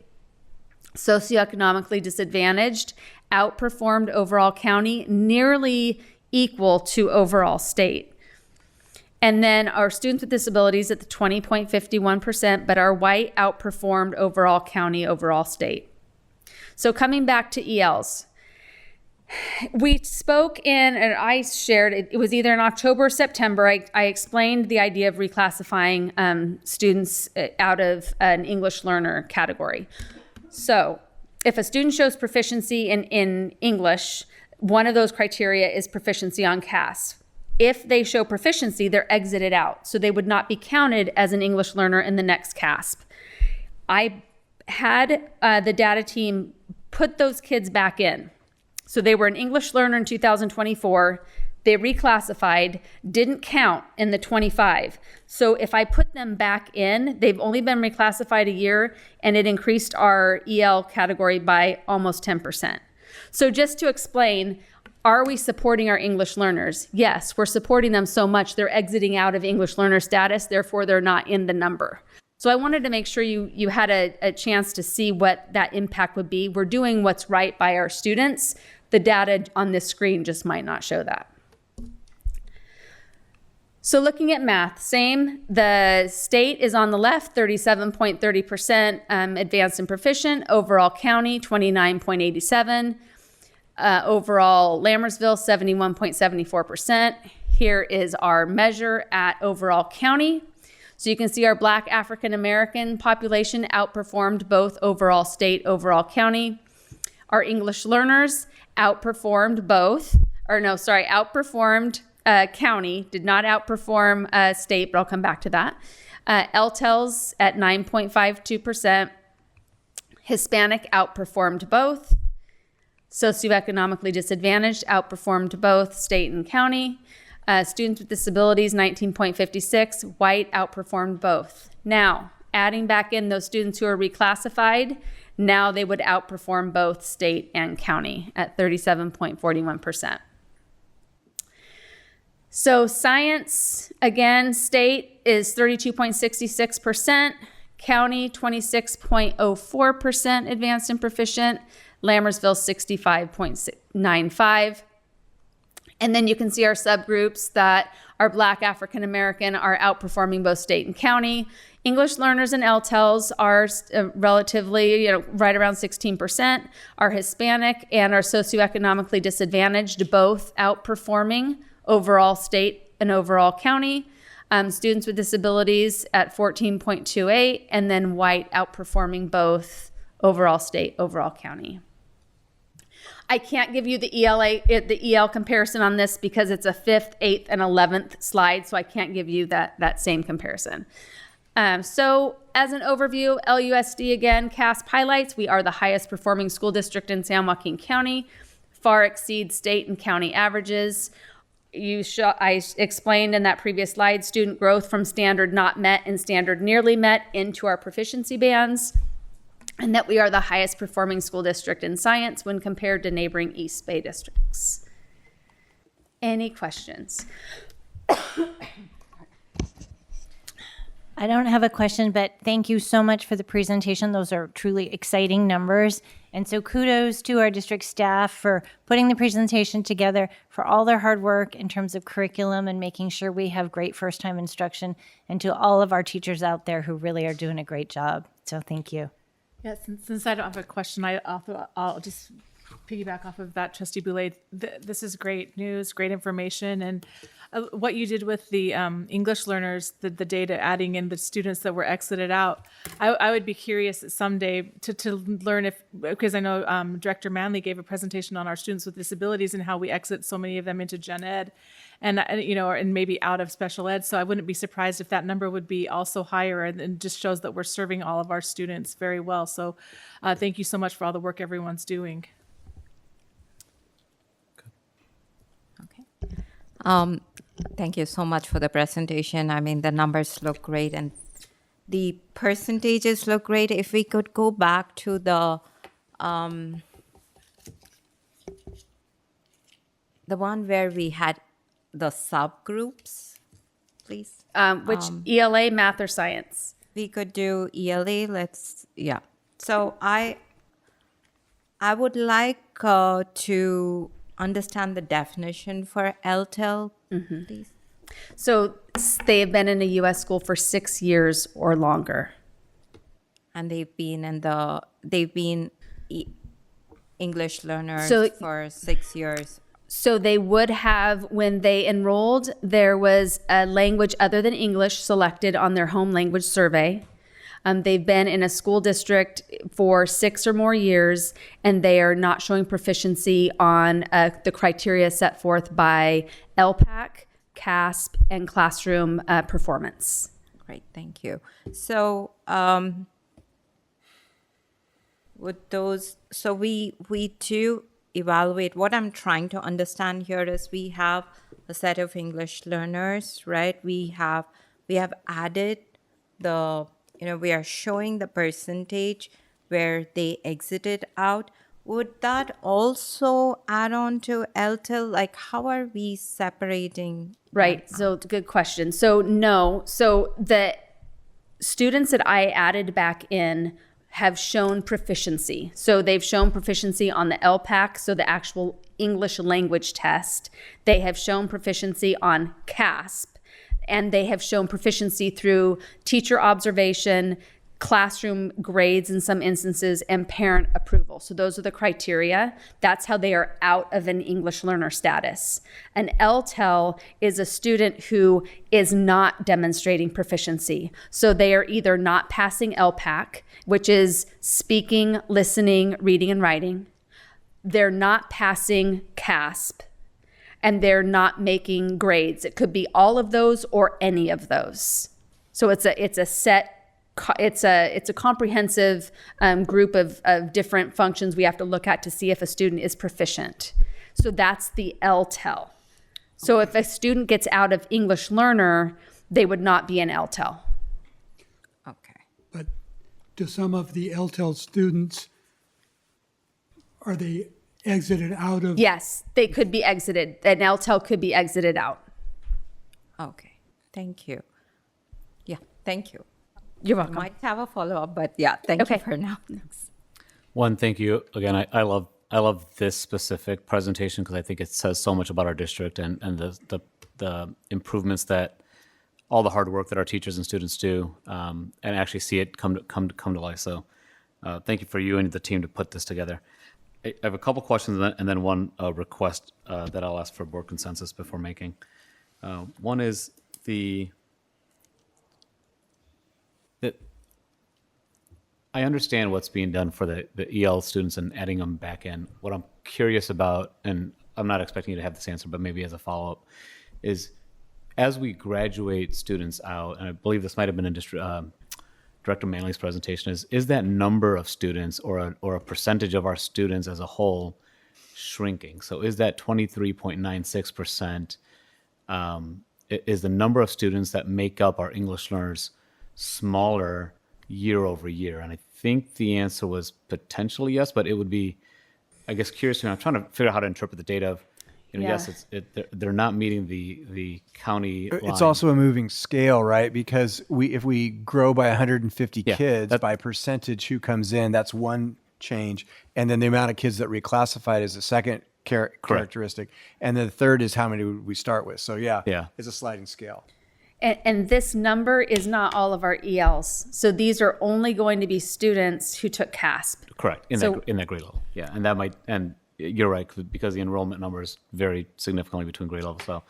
Socioeconomically disadvantaged outperformed overall county, nearly equal to overall state. And then our students with disabilities at the 20.51%, but our white outperformed overall county, overall state. So coming back to ELs, we spoke and I shared, it was either in October or September, I explained the idea of reclassifying students out of an English learner category. So if a student shows proficiency in English, one of those criteria is proficiency on CAS. If they show proficiency, they're exited out. So they would not be counted as an English learner in the next CASP. I had the data team put those kids back in. So they were an English learner in 2024. They reclassified, didn't count in the 25. So if I put them back in, they've only been reclassified a year, and it increased our EL category by almost 10%. So just to explain, are we supporting our English learners? Yes, we're supporting them so much they're exiting out of English learner status, therefore they're not in the number. So I wanted to make sure you had a chance to see what that impact would be. We're doing what's right by our students. The data on this screen just might not show that. So looking at math, same. The state is on the left, 37.30% advanced and proficient. Overall county, 29.87%. Overall Lammersville, 71.74%. Here is our measure at overall county. So you can see our Black African American population outperformed both overall state, overall county. Our English learners outperformed outperformed county, did not outperform state, but I'll come back to that. LTELs at 9.52%. Hispanic outperformed both. Socioeconomically disadvantaged outperformed both state and county. Students with disabilities, 19.56. White outperformed both. Now, adding back in those students who are reclassified, now they would outperform both state and county at 37.41%. So science, again, state is 32.66%. County, 26.04% advanced and proficient. Lammersville, 65.95. And then you can see our subgroups that our Black African American are outperforming both state and county. English learners and LTELs are relatively, right around 16%. Our Hispanic and our socioeconomically disadvantaged both outperforming overall state and overall county. Students with disabilities at 14.28, and then white outperforming both overall state, overall county. I can't give you the EL comparison on this because it's a 5th, 8th, and 11th slide, so I can't give you that same comparison. So as an overview, LUSD again, CASP highlights, we are the highest performing school district in San Joaquin County, far exceeds state and county averages. I explained in that previous slide, student growth from standard not met and standard nearly met into our proficiency bands, and that we are the highest performing school district in science when compared to neighboring East Bay districts. Any questions? I don't have a question, but thank you so much for the presentation. Those are truly exciting numbers. And so kudos to our district staff for putting the presentation together, for all their hard work in terms of curriculum and making sure we have great first-time instruction, and to all of our teachers out there who really are doing a great job. So thank you. Yeah, since I don't have a question, I'll just piggyback off of that, Trustee Boulay. This is great news, great information, and what you did with the English learners, the data adding in the students that were exited out, I would be curious someday to learn if, because I know Director Manley gave a presentation on our students with disabilities and how we exit so many of them into gen ed and maybe out of special ed. So I wouldn't be surprised if that number would be also higher, and just shows that we're serving all of our students very well. So thank you so much for all the work everyone's doing. Thank you so much for the presentation. I mean, the numbers look great and the percentages look great. If we could go back to the one where we had the subgroups, please. Which ELA, math, or science? We could do ELA. So I would like to understand the definition for LTEL, please. So they have been in a U.S. school for 6 years or longer. And they've been English learners for 6 years. So they would have, when they enrolled, there was a language other than English selected on their home language survey. They've been in a school district for 6 or more years, and they are not showing proficiency on the criteria set forth by LPAC, CASP, and classroom performance. Great, thank you. So we do evaluate. What I'm trying to understand here is we have a set of English learners, right? We have added we are showing the percentage where they exited out. Would that also add on to LTIL? Like, how are we separating? Right, so good question. So no, so the students that I added back in have shown proficiency. So they've shown proficiency on the LPAC, so the actual English language test. They have shown proficiency on CASP, and they have shown proficiency through teacher observation, classroom grades in some instances, and parent approval. So those are the criteria. That's how they are out of an English learner status. An LTEL is a student who is not demonstrating proficiency. So they are either not passing LPAC, which is speaking, listening, reading, and writing. They're not passing CASP, and they're not making grades. It could be all of those or any of those. So it's a comprehensive group of different functions we have to look at to see if a student is proficient. So that's the LTEL. So if a student gets out of English learner, they would not be an LTEL. Okay. But do some of the LTEL students, are they exited out of? Yes, they could be exited. An LTEL could be exited out. Okay, thank you. Yeah, thank you. You're welcome. I might have a follow-up, but yeah, thank you for now. Thanks. One, thank you. Again, I love this specific presentation because I think it says so much about our district and the improvements that all the hard work that our teachers and students do, and actually see it come to life. So thank you for you and the team to put this together. I have a couple questions and then one request that I'll ask for board consensus before making. One is I understand what's being done for the EL students and adding them back in. What I'm curious about, and I'm not expecting you to have this answer, but maybe as a follow-up, is as we graduate students out, and I believe this might have been in Director Manley's presentation, is that number of students or a percentage of our students as a whole shrinking? So is that 23.96%, is the number of students that make up our English learners smaller year over year? And I think the answer was potentially yes, but it would be, I guess, curious. I'm trying to figure out how to interpret the data of, yes, they're not meeting the county line. It's also a moving scale, right? Because if we grow by 150 kids, by percentage who comes in, that's one change. And then the amount of kids that reclassified is a second characteristic. And then the third is how many we start with. So it's a sliding scale. And this number is not all of our ELs. So these are only going to be students who took CASP. Correct, in that grade level. Yeah, and you're right, because the enrollment numbers vary significantly between grade levels. So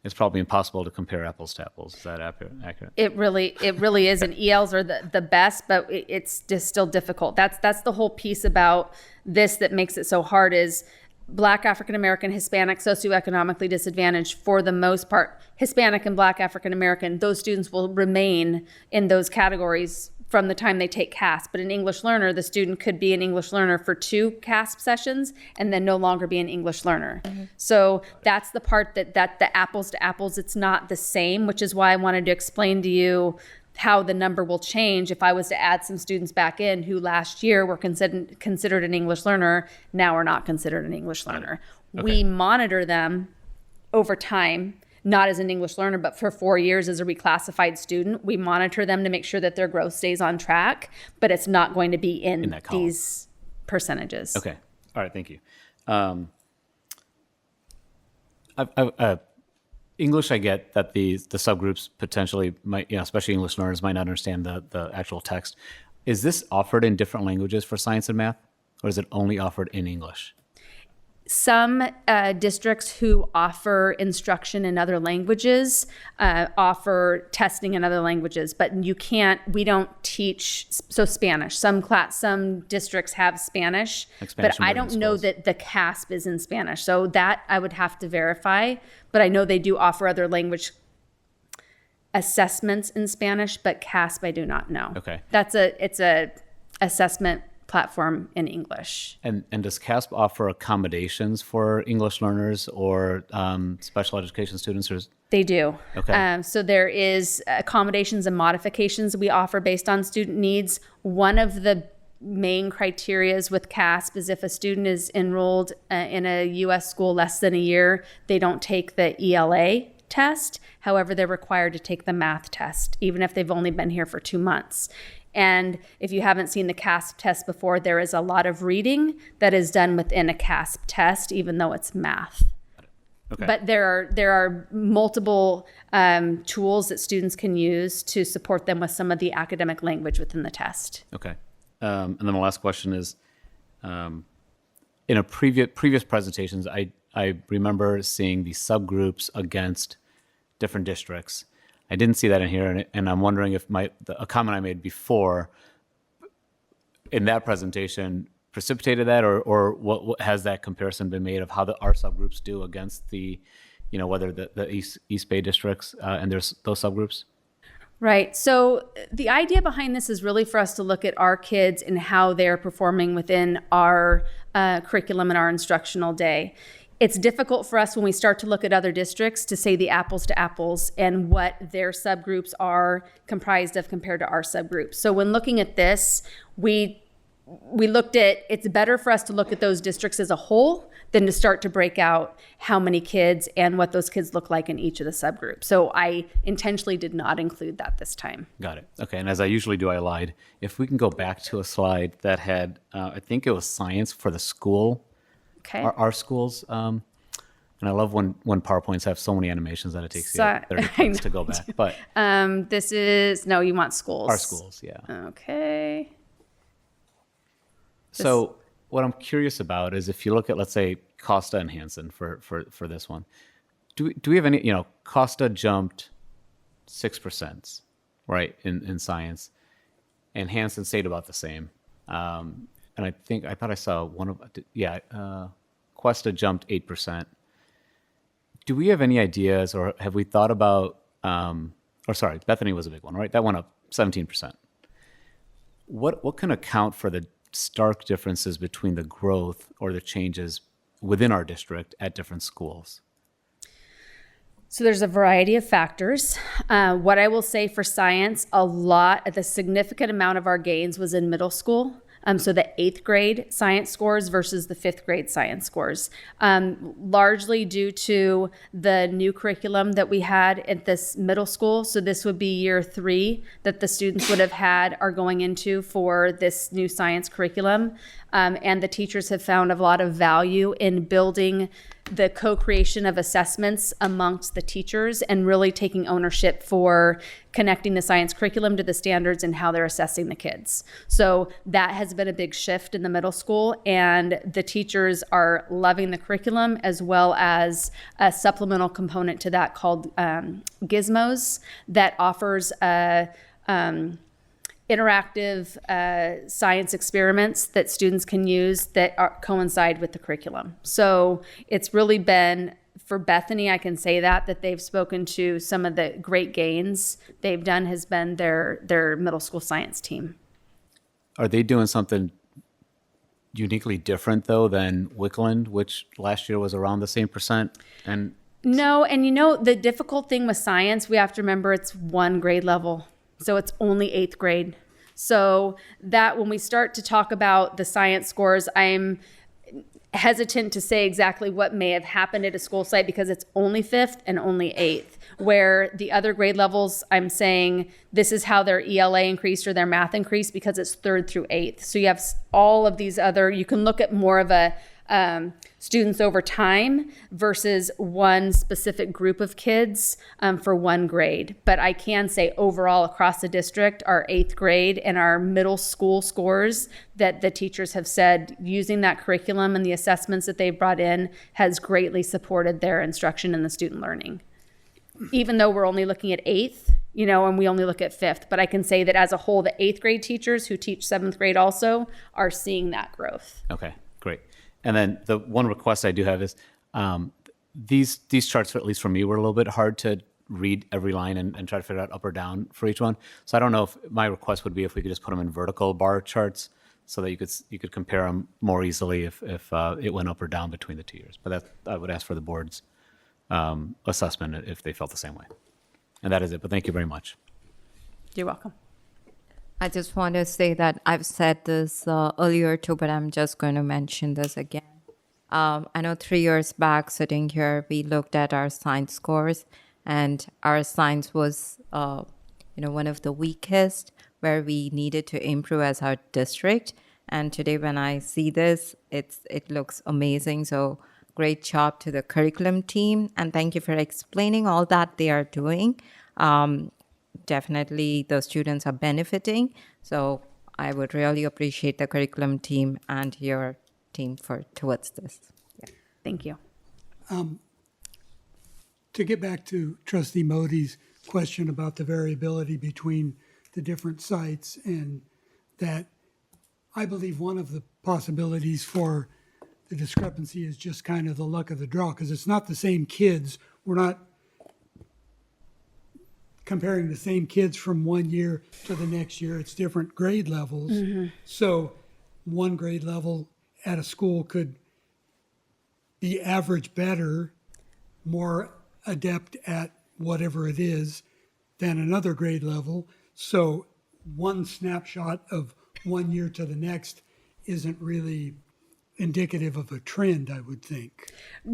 it's probably impossible to compare apples to apples. Is that accurate? It really is. And ELs are the best, but it's just still difficult. That's the whole piece about this that makes it so hard is Black, African American, Hispanic, socioeconomically disadvantaged, for the most part, Hispanic and Black, African American, those students will remain in those categories from the time they take CASP. But an English learner, the student could be an English learner for 2 CASP sessions and then no longer be an English learner. So that's the part that the apples to apples, it's not the same, which is why I wanted to explain to you how the number will change if I was to add some students back in who last year were considered an English learner, now are not considered an English learner. Okay. We monitor them over time, not as an English learner, but for 4 years as a reclassified student. We monitor them to make sure that their growth stays on track, but it's not going to be in that column. these percentages. Okay. All right. Thank you. English, I get that the subgroups potentially might, especially English learners might not understand the actual text. Is this offered in different languages for science and math, or is it only offered in English? Some districts who offer instruction in other languages offer testing in other languages, but we don't teach, so Spanish. Some districts have Spanish, Like Spanish but I don't know that the CASP is in Spanish. So that I would have to verify, but I know they do offer other language assessments in Spanish, but CASP I do not know. Okay. It's a assessment platform in English. And does CASP offer accommodations for English learners or special education students? Or They do. Okay. So there is accommodations and modifications we offer based on student needs. One of the main criterias with CASP is if a student is enrolled in a U.S. school less than a year, they don't take the ELA test. However, they're required to take the math test, even if they've only been here for 2 months. And if you haven't seen the CASP test before, there is a lot of reading that is done within a CASP test, even though it's math. Okay. But there are multiple tools that students can use to support them with some of the academic language within the test. Okay. And then the last question is, in a previous presentations, I remember seeing the subgroups against different districts. I didn't see that in here, and I'm wondering if a comment I made before in that presentation precipitated that, or what has that comparison been made of how our subgroups do against the, whether the East Bay districts and there's those subgroups? Right. So the idea behind this is really for us to look at our kids and how they're performing within our curriculum and our instructional day. It's difficult for us when we start to look at other districts to say the apples to apples and what their subgroups are comprised of compared to our subgroups. So when looking at this, we looked at, it's better for us to look at those districts as a whole than to start to break out how many kids and what those kids look like in each of the subgroups. So I intentionally did not include that this time. Got it. Okay. And as I usually do, I lied. If we can go back to a slide that had, I think it was science for the school. Okay. Our schools, and I love when PowerPoints have so many animations that it takes you 30 I minutes to go back. But this is, no, you want schools. our schools, yeah. Okay. So what I'm curious about is if you look at, let's say, Costa and Hansen for this one, do we have any, Costa jumped 6%, right, in science, and Hansen stayed about the same. And I thought I saw Cuesta jumped 8%. Do we have any ideas, or have we thought about, Bethany was a big one, right? That went up 17%. What can account for the stark differences between the growth or the changes within our district at different schools? So there's a variety of factors. What I will say for science, the significant amount of our gains was in middle school. So the 8th grade science scores versus the 5th grade science scores, largely due to the new curriculum that we had at this middle school. So this would be year 3 that the students would have are going into for this new science curriculum. And the teachers have found a lot of value in building the co-creation of assessments amongst the teachers and really taking ownership for connecting the science curriculum to the standards and how they're assessing the kids. So that has been a big shift in the middle school, and the teachers are loving the curriculum, as well as a supplemental component to that called Gizmos that offers a interactive science experiments that students can use that coincide with the curriculum. So it's really been, for Bethany, I can say that they've spoken to some of the great gains they've done has been their middle school science team. Are they doing something uniquely different, though, than Wickland, which last year was around the same percent? And no, and the difficult thing with science, we have to remember it's one grade level. So it's only 8th grade. So that when we start to talk about the science scores, I'm hesitant to say exactly what may have happened at a school site because it's only 5th and only 8th, where the other grade levels, I'm saying this is how their ELA increased or their math increased because it's 3rd through 8th. So you have all of these other, you can look at more of a students over time versus one specific group of kids for one grade. But I can say overall across the district, our 8th grade and our middle school scores that the teachers have said using that curriculum and the assessments that they've brought in has greatly supported their instruction and the student learning. Even though we're only looking at 8th, and we only look at 5th, but I can say that as a whole, the 8th grade teachers who teach 7th grade also are seeing that growth. okay, great. And then the one request I do have is these charts, at least for me, were a little bit hard to read every line and try to figure out up or down for each one. So I don't know if my request would be if we could just put them in vertical bar charts so that you could compare them more easily if it went up or down between the 2 years. But that I would ask for the board's assessment if they felt the same way. And that is it. But thank you very much. You're welcome. I just want to say that I've said this earlier too, but I'm just going to mention this again. I know 3 years back, sitting here, we looked at our science scores, and our science was, one of the weakest, where we needed to improve as our district. And today, when I see this, it looks amazing. So great job to the curriculum team, and thank you for explaining all that they are doing. Definitely the students are benefiting. So I would really appreciate the curriculum team and your team towards this. Yeah. Thank you. To get back to Trustee Modi's question about the variability between the different sites, and that I believe one of the possibilities for the discrepancy is just kind of the luck of the draw, because it's not the same kids. We're not comparing the same kids from one year to the next year. It's different grade levels. Mm-hmm. So one grade level at a school could be average better, more adept at whatever it is than another grade level. So one snapshot of 1 year to the next isn't really indicative of a trend, I would think.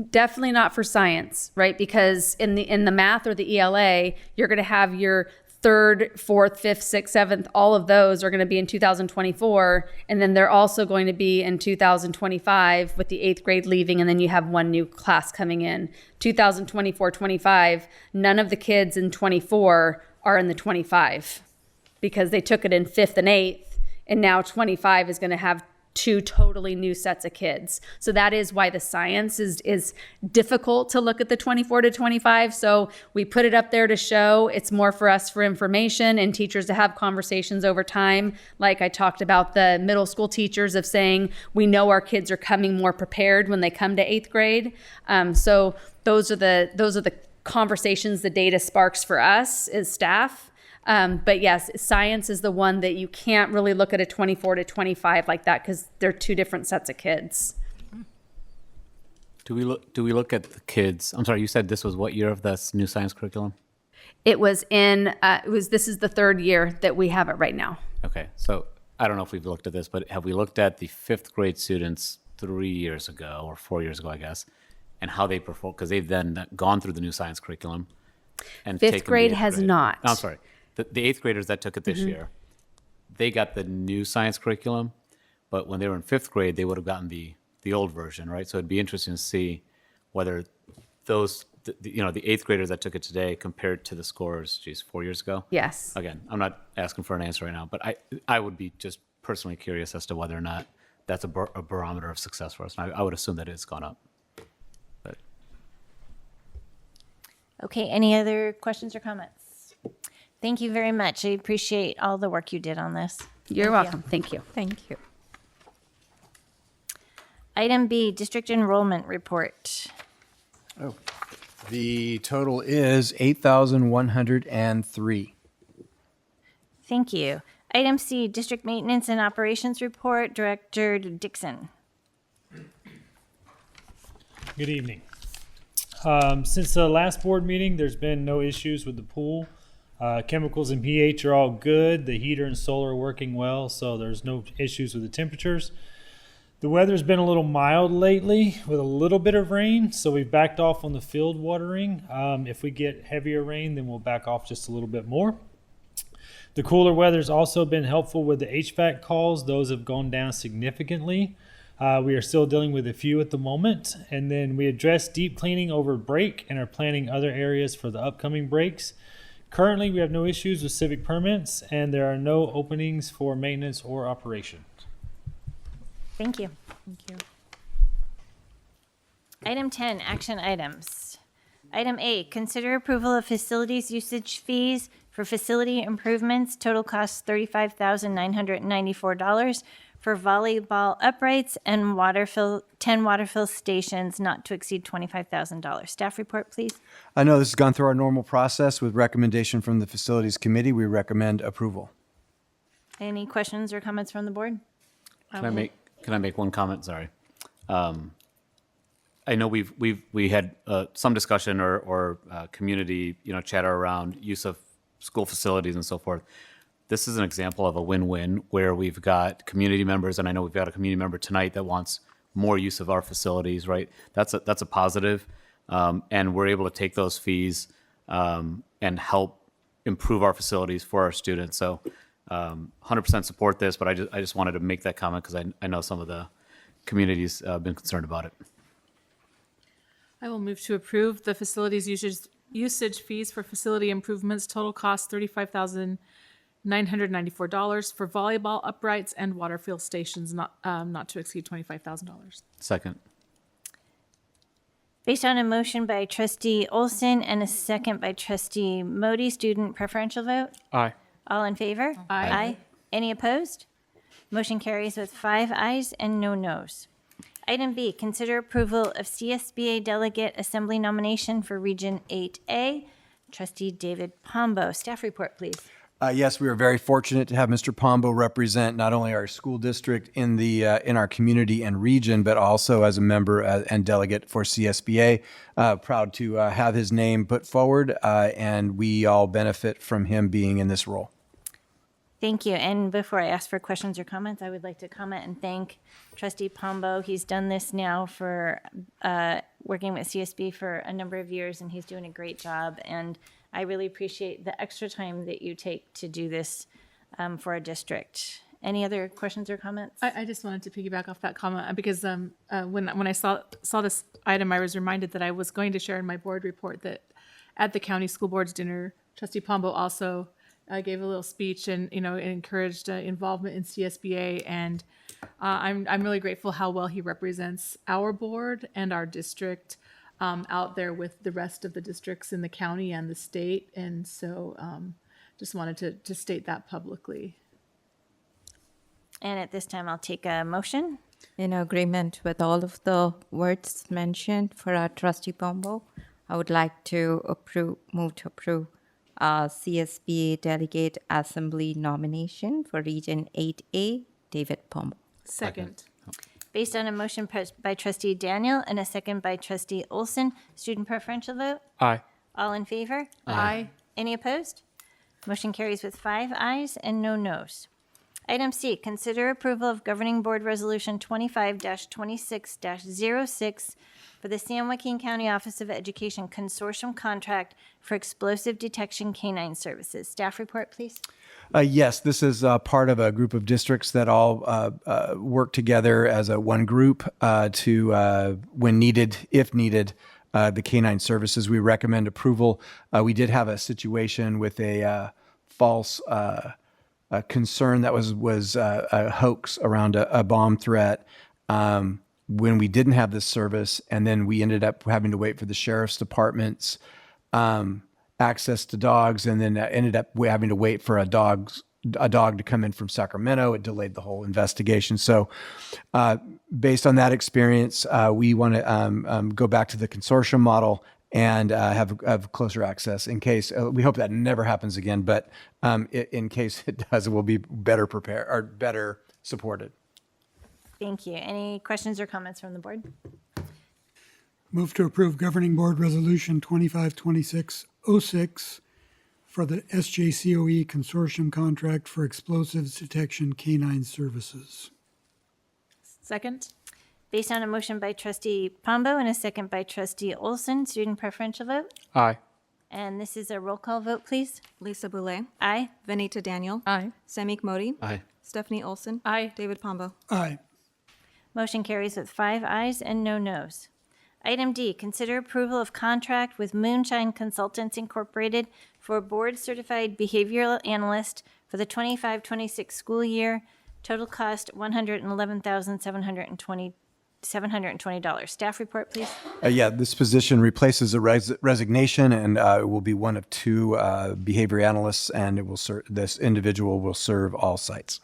Definitely not for science, right? Because in the math or the ELA, you're going to have your 3rd, 4th, 5th, 6th, 7th, all of those are going to be in 2024. And then they're also going to be in 2025 with the 8th grade leaving. And then you have one new class coming in. 2024-25, none of the kids in 24 are in the 25 because they took it in 5th and 8th. And now 25 is going to have 2 totally new sets of kids. So that is why the science is difficult to look at the 24 to 25. So we put it up there to show it's more for us for information and teachers to have conversations over time. Like I talked about the middle school teachers of saying, we know our kids are coming more prepared when they come to 8th grade. So those are the conversations the data sparks for us as staff. But yes, science is the one that you can't really look at a 24 to 25 like that because they're 2 different sets of kids. Do we look at the kids? I'm sorry, you said this was what year of this new science curriculum? It was this is the 3rd year that we have it right now. Okay, so I don't know if we've looked at this, but have we looked at the 5th grade students 3 years ago or 4 years ago, I guess, and how they perform? Because they've then gone through the new science curriculum. And 5th grade has not. I'm sorry. The 8th graders that took it this year, they got the new science curriculum, but when they were in 5th grade, they would have gotten the old version, right? So it'd be interesting to see whether those, the eighth graders that took it today compared to the scores, 4 years ago? Yes. Again, I'm not asking for an answer right now, but I would be just personally curious as to whether or not that's a barometer of success for us. And I would assume that it's gone up. But Okay, any other questions or comments? Thank you very much. I appreciate all the work you did on this. You're welcome. Thank you. Thank you. Item B, district enrollment report. Oh, the total is 8,103. Thank you. Item C, district maintenance and operations report, Director Dixon. Good evening. Since the last board meeting, there's been no issues with the pool. Chemicals and pH are all good. The heater and solar are working well, so there's no issues with the temperatures. The weather's been a little mild lately with a little bit of rain, so we've backed off on the field watering. If we get heavier rain, then we'll back off just a little bit more. The cooler weather's also been helpful with the HVAC calls. Those have gone down significantly. We are still dealing with a few at the moment. And then we addressed deep cleaning over break and are planning other areas for the upcoming breaks. Currently, we have no issues with civic permits, and there are no openings for maintenance or operations. Thank you. Thank you. Item 10, action items. Item A, consider approval of facilities usage fees for facility improvements, total cost $35,994 for volleyball uprights and 10 water fill stations not to exceed $25,000. Staff report, please. I know this has gone through our normal process with recommendation from the Facilities Committee. We recommend approval. Any questions or comments from the board? can I make one comment? Sorry. I know we had some discussion or community chatter around use of school facilities and so forth. This is an example of a win-win where we've got community members, and I know we've got a community member tonight that wants more use of our facilities. Right? That's a positive, and we're able to take those fees and help improve our facilities for our students. So 100% support this, but I just wanted to make that comment because I know some of the community's been concerned about it. I will move to approve the facilities usage fees for facility improvements, total cost $35,994 for volleyball uprights and water fill stations not to exceed $25,000. Second. Based on a motion by Trustee Olson and a second by Trustee Modi, student preferential vote? Aye. All in favor? Aye. Any opposed? Motion carries with 5 ayes and no noes. Item B, consider approval of CSBA Delegate Assembly nomination for Region 8A. Trustee David Pombo. Staff report, please. Yes, we are very fortunate to have Mr. Pombo represent not only our school district in our community and region, but also as a member and delegate for CSBA. Proud to have his name put forward, and we all benefit from him being in this role. Thank you. And before I ask for questions or comments, I would like to comment and thank Trustee Pombo. He's done this now for working with CSB for a number of years, and he's doing a great job. And I really appreciate the extra time that you take to do this for our district. Any other questions or comments? I just wanted to piggyback off that comment because when I saw this item, I was reminded that I was going to share in my board report that at the county school board's dinner, Trustee Pombo also gave a little speech and encouraged involvement in CSBA, and I'm really grateful how well he represents our board and our district out there with the rest of the districts in the county and the state, and so just wanted to state that publicly. And at this time, I'll take a motion. In agreement with all of the words mentioned for our Trustee Pombo, I would like to move to approve CSBA Delegate Assembly nomination for Region 8A, David Pombo. Second. Based on a motion by Trustee Daniel and a second by Trustee Olson, student preferential vote? Aye. All in favor? Aye. Any opposed? Motion carries with 5 ayes and no noes. Item C, consider approval of Governing Board Resolution 25-26-06 for the San Joaquin County Office of Education Consortium Contract for Explosive Detection Canine Services. Staff report, please. Yes, this is part of a group of districts that all work together as a one group to, when needed, if needed, the canine services. We recommend approval. We did have a situation with a false concern that was a hoax around a bomb threat when we didn't have this service, and then we ended up having to wait for the sheriff's department's access to dogs, and then ended up having to wait for a dog to come in from Sacramento. It delayed the whole investigation. So based on that experience, we want to go back to the consortium model and have closer access in case, we hope that never happens again, but in case it does, we'll be better prepared or better supported. Thank you. Any questions or comments from the board? Move to approve Governing Board Resolution 25-26-06 for the SJCOE Consortium Contract for Explosives Detection Canine Services. Second? Based on a motion by trustee Pombo and a second by trustee Olson, student preferential vote. Aye. And this is a roll call vote, please. Lisa Boulay, Aye. Venita Daniel, Aye. Samik Modi, Aye. Stephanie Olson, Aye. David Pombo. Aye. Motion carries with 5 ayes and no nos. Item D, consider approval of contract with Moonshine Consultants Incorporated for board-certified behavioral analyst for the 25-26 school year. Total cost $111,720. Staff report, please. Yeah, this position replaces a resignation, and it will be one of 2 behavior analysts, and it will this individual will serve all sites.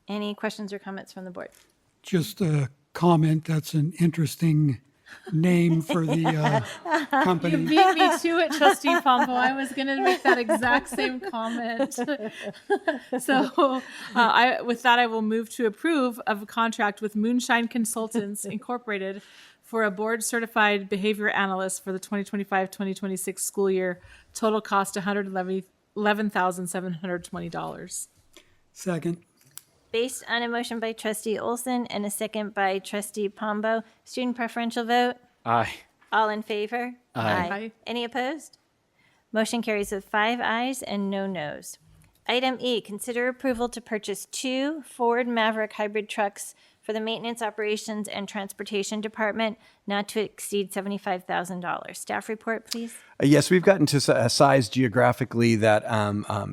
Any questions or comments from the board? Just a comment, that's an interesting name for the company. You beat me to it, trustee Pombo. I was going to make that exact same comment. So with that, I will move to approve of a contract with Moonshine Consultants Incorporated for a board-certified behavior analyst for the 2025-2026 school year. Total cost $111,720. Second. Based on a motion by trustee Olson and a second by trustee Pombo, student preferential vote. Aye. All in favor? Aye. Aye. Any opposed? Motion carries with 5 ayes and no nos. Item E, consider approval to purchase 2 Ford Maverick hybrid trucks for the Maintenance Operations and Transportation Department, not to exceed $75,000. Staff report, please. Yes, we've gotten to a size geographically that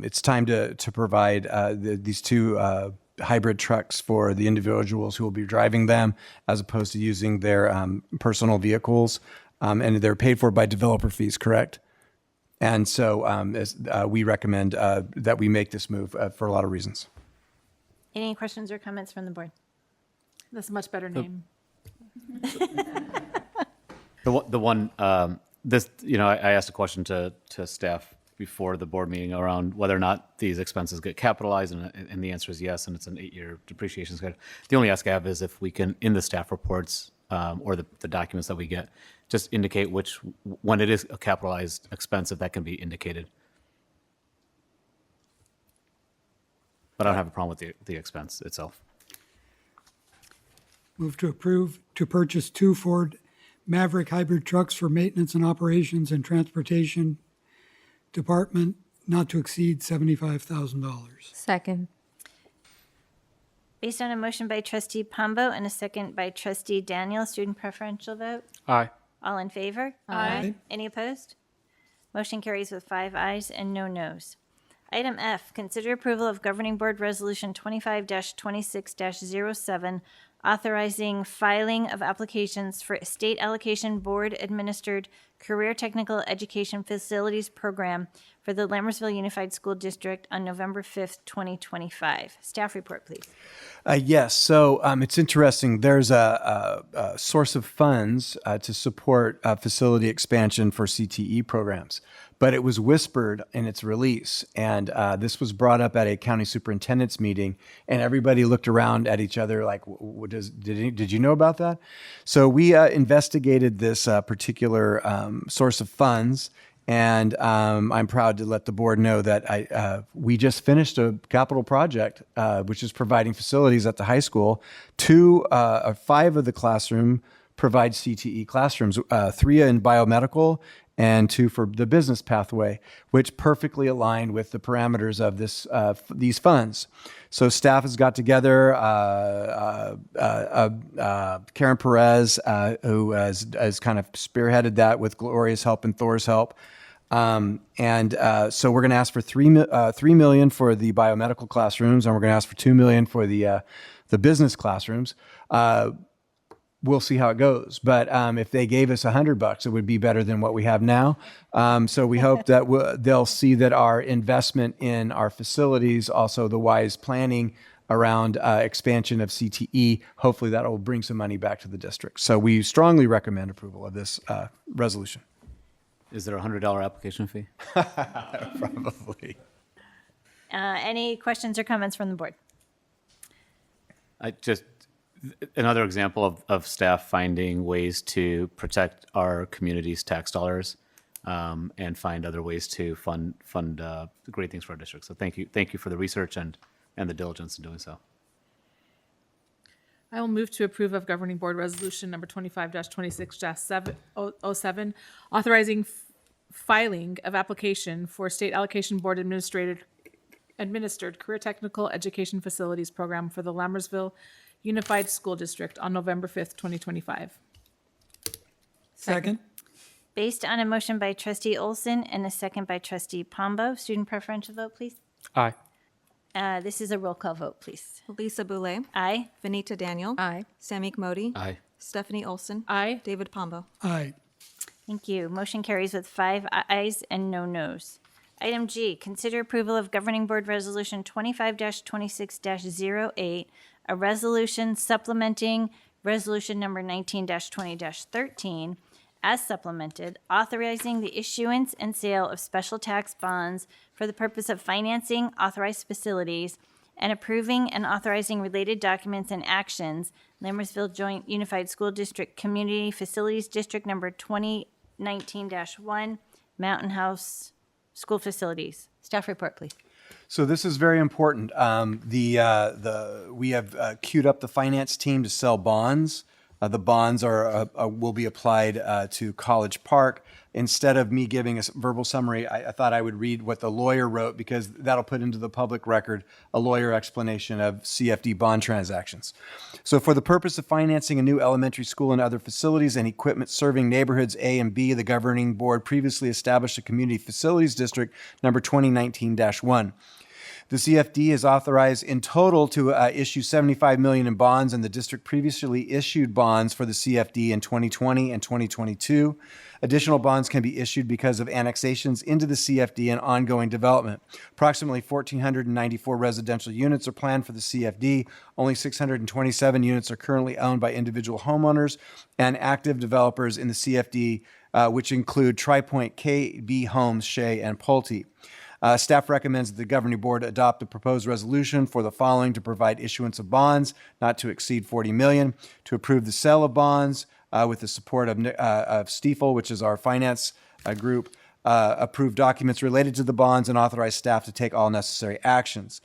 it's time to provide these 2 hybrid trucks for the individuals who will be driving them, as opposed to using their personal vehicles. And they're paid for by developer fees, correct? And so we recommend that we make this move for a lot of reasons. Any questions or comments from the board? That's a much better name. The one, this, I asked a question to staff before the board meeting around whether or not these expenses get capitalized, and the answer is yes, and it's an 8-year depreciation schedule. The only ask I have is if we can, in the staff reports or the documents that we get, just indicate when it is a capitalized expense, if that can be indicated. But I don't have a problem with the expense itself. Move to approve to purchase 2 Ford Maverick hybrid trucks for Maintenance and Operations and Transportation Department, not to exceed $75,000. Second. Based on a motion by trustee Pombo and a second by trustee Daniel, student preferential vote. Aye. All in favor? Aye. Any opposed? Motion carries with 5 ayes and no nos. Item F, consider approval of Governing Board Resolution 25-26-07, authorizing filing of applications for state allocation board-administered Career Technical Education Facilities Program for the Lammersville Unified School District on November 5th, 2025. Staff report, please. Yes, so it's interesting. There's a source of funds to support facility expansion for CTE programs, but it was whispered in its release, and this was brought up at a county superintendent's meeting, and everybody looked around at each other like, did you know about that? So we investigated this particular source of funds, And I'm proud to let the board know that we just finished a capital project, which is providing facilities at the high school. 5 of the classroom provide CTE classrooms, 3 in biomedical and 2 for the business pathway, which perfectly align with the parameters of these funds. So staff has got together, Karen Perez, who has kind of spearheaded that with Gloria's help and Thor's help. So we're going to ask for $3 million for the biomedical classrooms, and we're going to ask for $2 million for the business classrooms. We'll see how it goes. But if they gave us $100, it would be better than what we have now. So we hope that they'll see that our investment in our facilities, also the wise planning around expansion of CTE, hopefully that will bring some money back to the district. So we strongly recommend approval of this resolution. Is there a $100 application fee? Probably. Any questions or comments from the board? Another example of staff finding ways to protect our community's tax dollars and find other ways to fund great things for our district. So thank you for the research and the diligence in doing so. I will move to approve of Governing Board Resolution number 25-26-07, authorizing filing of application for State Allocation Board administered Career Technical Education Facilities Program for the Lammersville Unified School District on November 5th, 2025. Second. Based on a motion by trustee Olson and a second by trustee Pombo, student preferential vote, please. Aye. This is a roll call vote, please. Lisa Boulay. Aye. Vanita Daniel. Aye. Samik Modi. Aye. Stephanie Olson. Aye. David Pombo. Aye. Thank you. Motion carries with 5 ayes and no nos. Item G, consider approval of Governing Board Resolution 25-26-08, a resolution supplementing Resolution number 19-20-13, as supplemented, authorizing the issuance and sale of special tax bonds for the purpose of financing authorized facilities and approving and authorizing related documents and actions, Lammersville Joint Unified School District Community Facilities District number 2019-1, Mountain House School Facilities. Staff report, please. So this is very important. We have queued up the finance team to sell bonds. The bonds will be applied to College Park. Instead of me giving a verbal summary, I thought I would read what the lawyer wrote, because that'll put into the public record a lawyer explanation of CFD bond transactions. So for the purpose of financing a new elementary school and other facilities and equipment serving neighborhoods A and B, the governing board previously established a community facilities district number 2019-1. The CFD is authorized in total to issue $75 million in bonds, and the district previously issued bonds for the CFD in 2020 and 2022. Additional bonds can be issued because of annexations into the CFD and ongoing development. Approximately 1,494 residential units are planned for the CFD. Only 627 units are currently owned by individual homeowners and active developers in the CFD, which include TriPoint, KB Homes, Shea, and Pulte. Staff recommends that the governing board adopt the proposed resolution for the following: to provide issuance of bonds not to exceed $40 million, to approve the sale of bonds with the support of Stiefel, which is our finance group, approve documents related to the bonds, and authorize staff to take all necessary actions.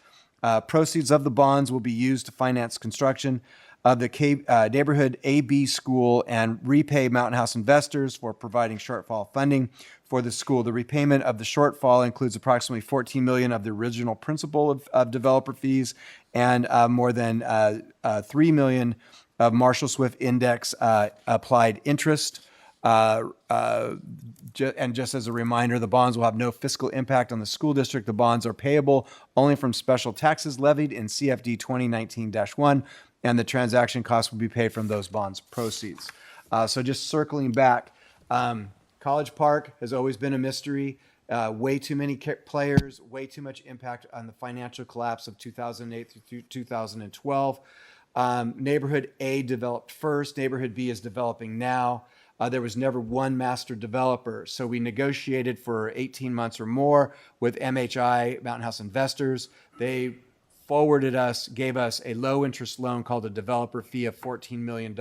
Proceeds of the bonds will be used to finance construction of the neighborhood AB school and repay Mountain House investors for providing shortfall funding for the school. The repayment of the shortfall includes approximately $14 million of the original principal of developer fees and more than $3 million of Marshall Swift Index applied interest. And just as a reminder, the bonds will have no fiscal impact on the school district. The bonds are payable only from special taxes levied in CFD 2019-1, and the transaction costs will be paid from those bonds proceeds. So just circling back, College Park has always been a mystery. Way too many players, way too much impact on the financial collapse of 2008 through 2012. Neighborhood A developed first. Neighborhood B is developing now. There was never one master developer. So we negotiated for 18 months or more with MHI, Mountain House Investors. They gave us a low interest loan called a developer fee of $14 million.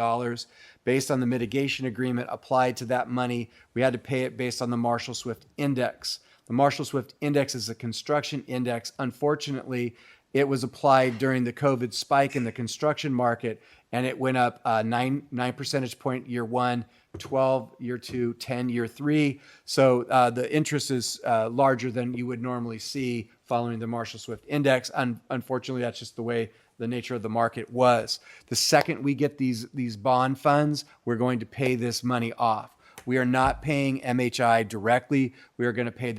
Based on the mitigation agreement applied to that money, we had to pay it based on the Marshall-Swift Index. The Marshall-Swift Index is a construction index. Unfortunately, it was applied during the COVID spike in the construction market, and it went up 9 percentage point year 1, 12 year 2, 10 year 3. So the interest is larger than you would normally see following the Marshall-Swift Index. Unfortunately, that's just the way the nature of the market was. The second we get these bond funds, we're going to pay this money off. We are not paying MHI directly. We are going to pay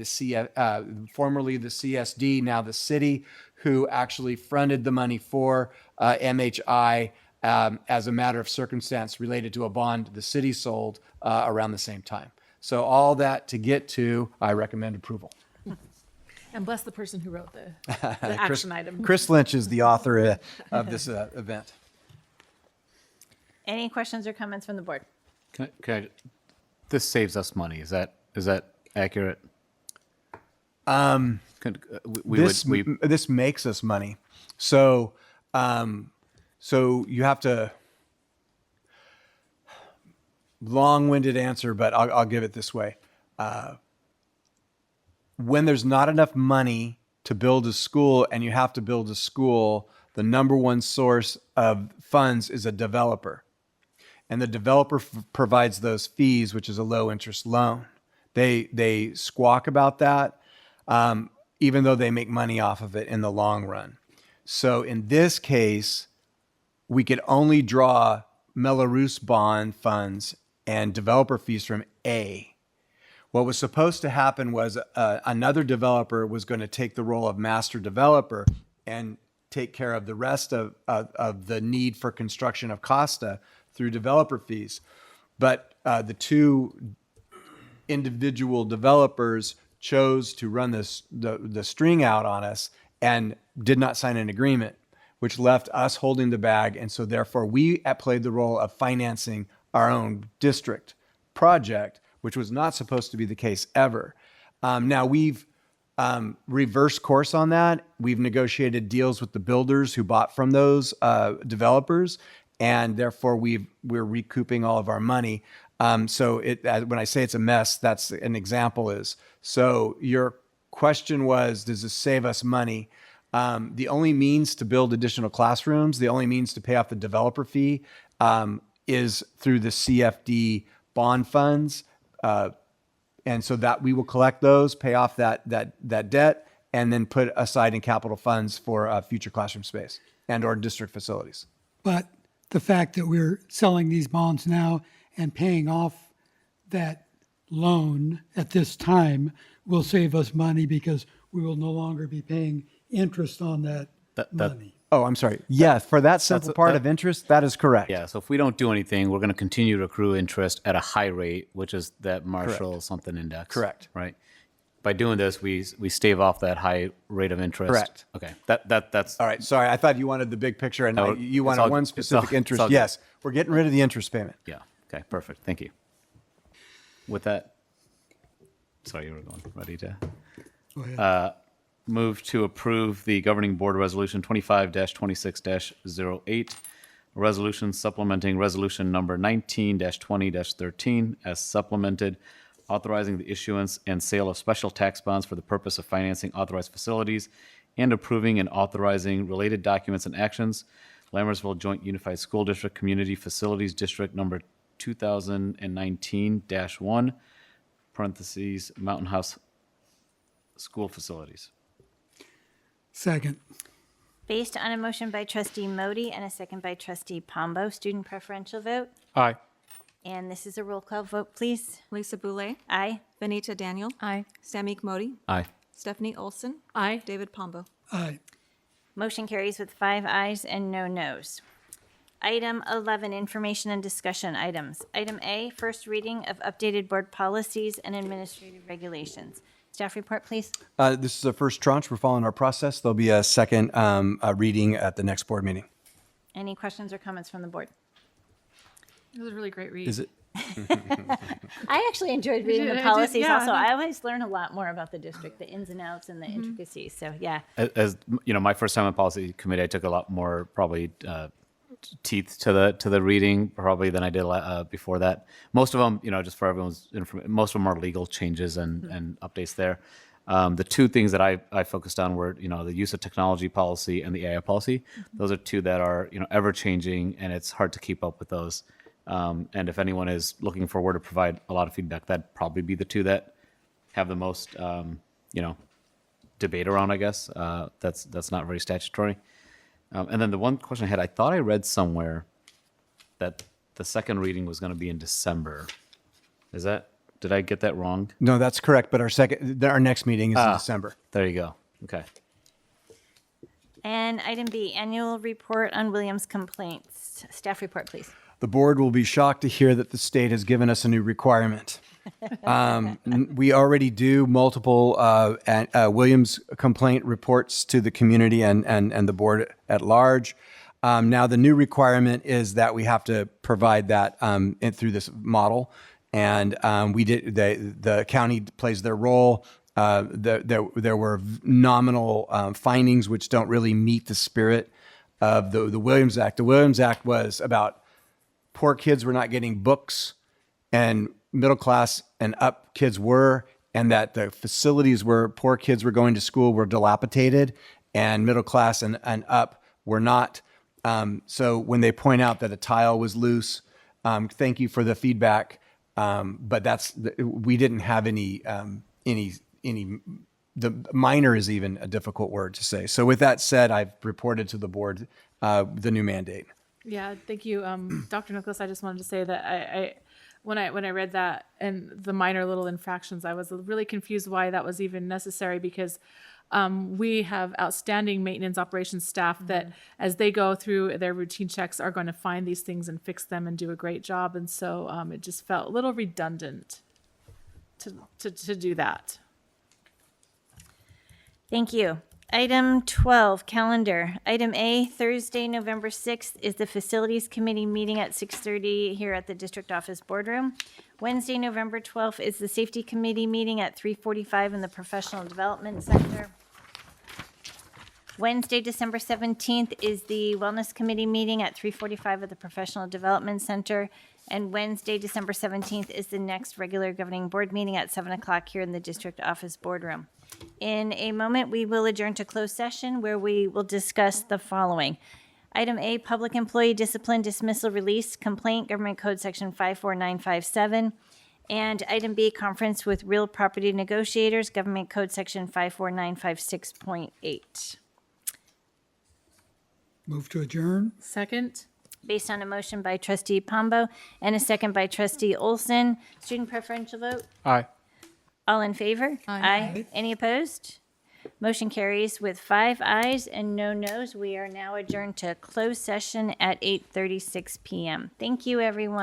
formerly the CSD, now the city, who actually fronted the money for MHI as a matter of circumstance related to a bond the city sold around the same time. So all that to get to, I recommend approval. And bless the person who wrote the action item. Chris Lynch is the author of this event. Any questions or comments from the board? This saves us money. Is that accurate? This makes us money. So you have to, long-winded answer, but I'll give it this way. When there's not enough money to build a school and you have to build a school, the number one source of funds is a developer. And the developer provides those fees, which is a low interest loan. They squawk about that, even though they make money off of it in the long run. So in this case, we could only draw Belarus bond funds and developer fees from A. What was supposed to happen was another developer was going to take the role of master developer and take care of the rest of the need for construction of Costa through developer fees. But the two individual developers chose to run the string out on us and did not sign an agreement, which left us holding the bag. And so therefore we played the role of financing our own district project, which was not supposed to be the case ever. Now we've reversed course on that. We've negotiated deals with the builders who bought from those developers, and therefore we're recouping all of our money. So when I say it's a mess, that's an example is. So your question was, does this save us money? The only means to build additional classrooms, the only means to pay off the developer fee is through the CFD bond funds. And so that we will collect those, pay off that debt, and then put aside in capital funds for future classroom space and or district facilities. But the fact that we're selling these bonds now and paying off that loan at this time will save us money because we will no longer be paying interest on that money. Oh, I'm sorry. Yeah, for that simple part of interest, that is correct. Yeah, so if we don't do anything, we're going to continue to accrue interest at a high rate, which is that Marshall something index. Correct. Right. By doing this, we stave off that high rate of interest. Correct. Okay. That's all right. Sorry, I thought you wanted the big picture, and No, you it's wanted all- one it's specific all- interest. it's all good. Yes, we're getting rid of the interest payment. Yeah. Okay. Perfect. Thank you. With that, sorry, you were going ready to Go ahead. move to approve the Governing Board Resolution 25-26-08, a resolution supplementing Resolution Number 19-20-13 as supplemented, authorizing the issuance and sale of special tax bonds for the purpose of financing authorized facilities and approving and authorizing related documents and actions. Lammersville Joint Unified School District Community Facilities District Number 2019-1, parentheses, Mountain House School Facilities. Second. Based on a motion by trustee Modi and a second by trustee Pombo, student preferential vote. Aye. And this is a roll call vote, please. Lisa Boulay, Aye. Benita Daniel, Aye. Samik Modi, Aye. Stephanie Olson, Aye. David Pombo. Aye. Motion carries with 5 ayes and no nos. Item 11, information and discussion items. Item A, first reading of updated board policies and administrative regulations. Staff report, please. This is the first tranche. We're following our process. There'll be a second reading at the next board meeting. Any questions or comments from the board? It was a really great read. Is it? I actually enjoyed reading I the did, policies yeah, also. I think- I always learn a lot more about the district, the ins and outs and the intricacies. So, yeah. As you know, my first time on policy committee, I took a lot more probably teeth to the reading probably than I did before that. Most of them, you know, just for everyone's information, most of them are legal changes and updates there. The two things that I focused on were, you know, the use of technology policy and the AI policy. Those are two that are, you know, ever changing, and it's hard to keep up with those. And if anyone is looking for where to provide a lot of feedback, that'd probably be the two that have the most, you know, debate around, I guess. That's not very statutory. And then the one question I had, I thought I read somewhere that the second reading was going to be in December. Did I get that wrong? No, that's correct. But our next meeting is in December. There you go. Okay. And item B, annual report on Williams complaints. Staff report, please. The board will be shocked to hear that the state has given us a new requirement. We already do multiple Williams complaint reports to the community and the board at large. Now, the new requirement is that we have to provide that through this model. And the county plays their role. There were nominal findings which don't really meet the spirit of the Williams Act. The Williams Act was about poor kids were not getting books, and middle class and up kids were, and that the facilities where poor kids were going to school were dilapidated, and middle class and up were not. So when they point out that a tile was loose, thank you for the feedback. But we didn't have any. The minor is even a difficult word to say. So with that said, I've reported to the board the new mandate. Yeah, thank you, Dr. Nicholas. I just wanted to say that when I read that and the minor little infractions, I was really confused why that was even necessary, because we have outstanding maintenance operations staff that, as they go through their routine checks, are going to find these things and fix them and do a great job. And so it just felt a little redundant to do that. Thank you. Item 12, calendar. Item A, Thursday, November 6th is the Facilities Committee meeting at 6:30 here at the District Office Boardroom. Wednesday, November 12th is the Safety Committee meeting at 3:45 in the Professional Development Center. Wednesday, December 17th is the Wellness Committee meeting at 3:45 at the Professional Development Center. And Wednesday, December 17th is the next regular governing board meeting at 7 o'clock here in the District Office Boardroom. In a moment, we will adjourn to closed session where we will discuss the following. Item A, Public Employee Discipline Dismissal Release Complaint, Government Code Section 54957. And item B, Conference with Real Property Negotiators, Government Code Section 54956.8. Move to adjourn. Second? Based on a motion by trustee Pombo and a second by trustee Olson. Student preferential vote? Aye. All in favor? Aye. Any opposed? Motion carries with 5 ayes and no noes. We are now adjourned to closed session at 8:36 p.m. Thank you, everyone.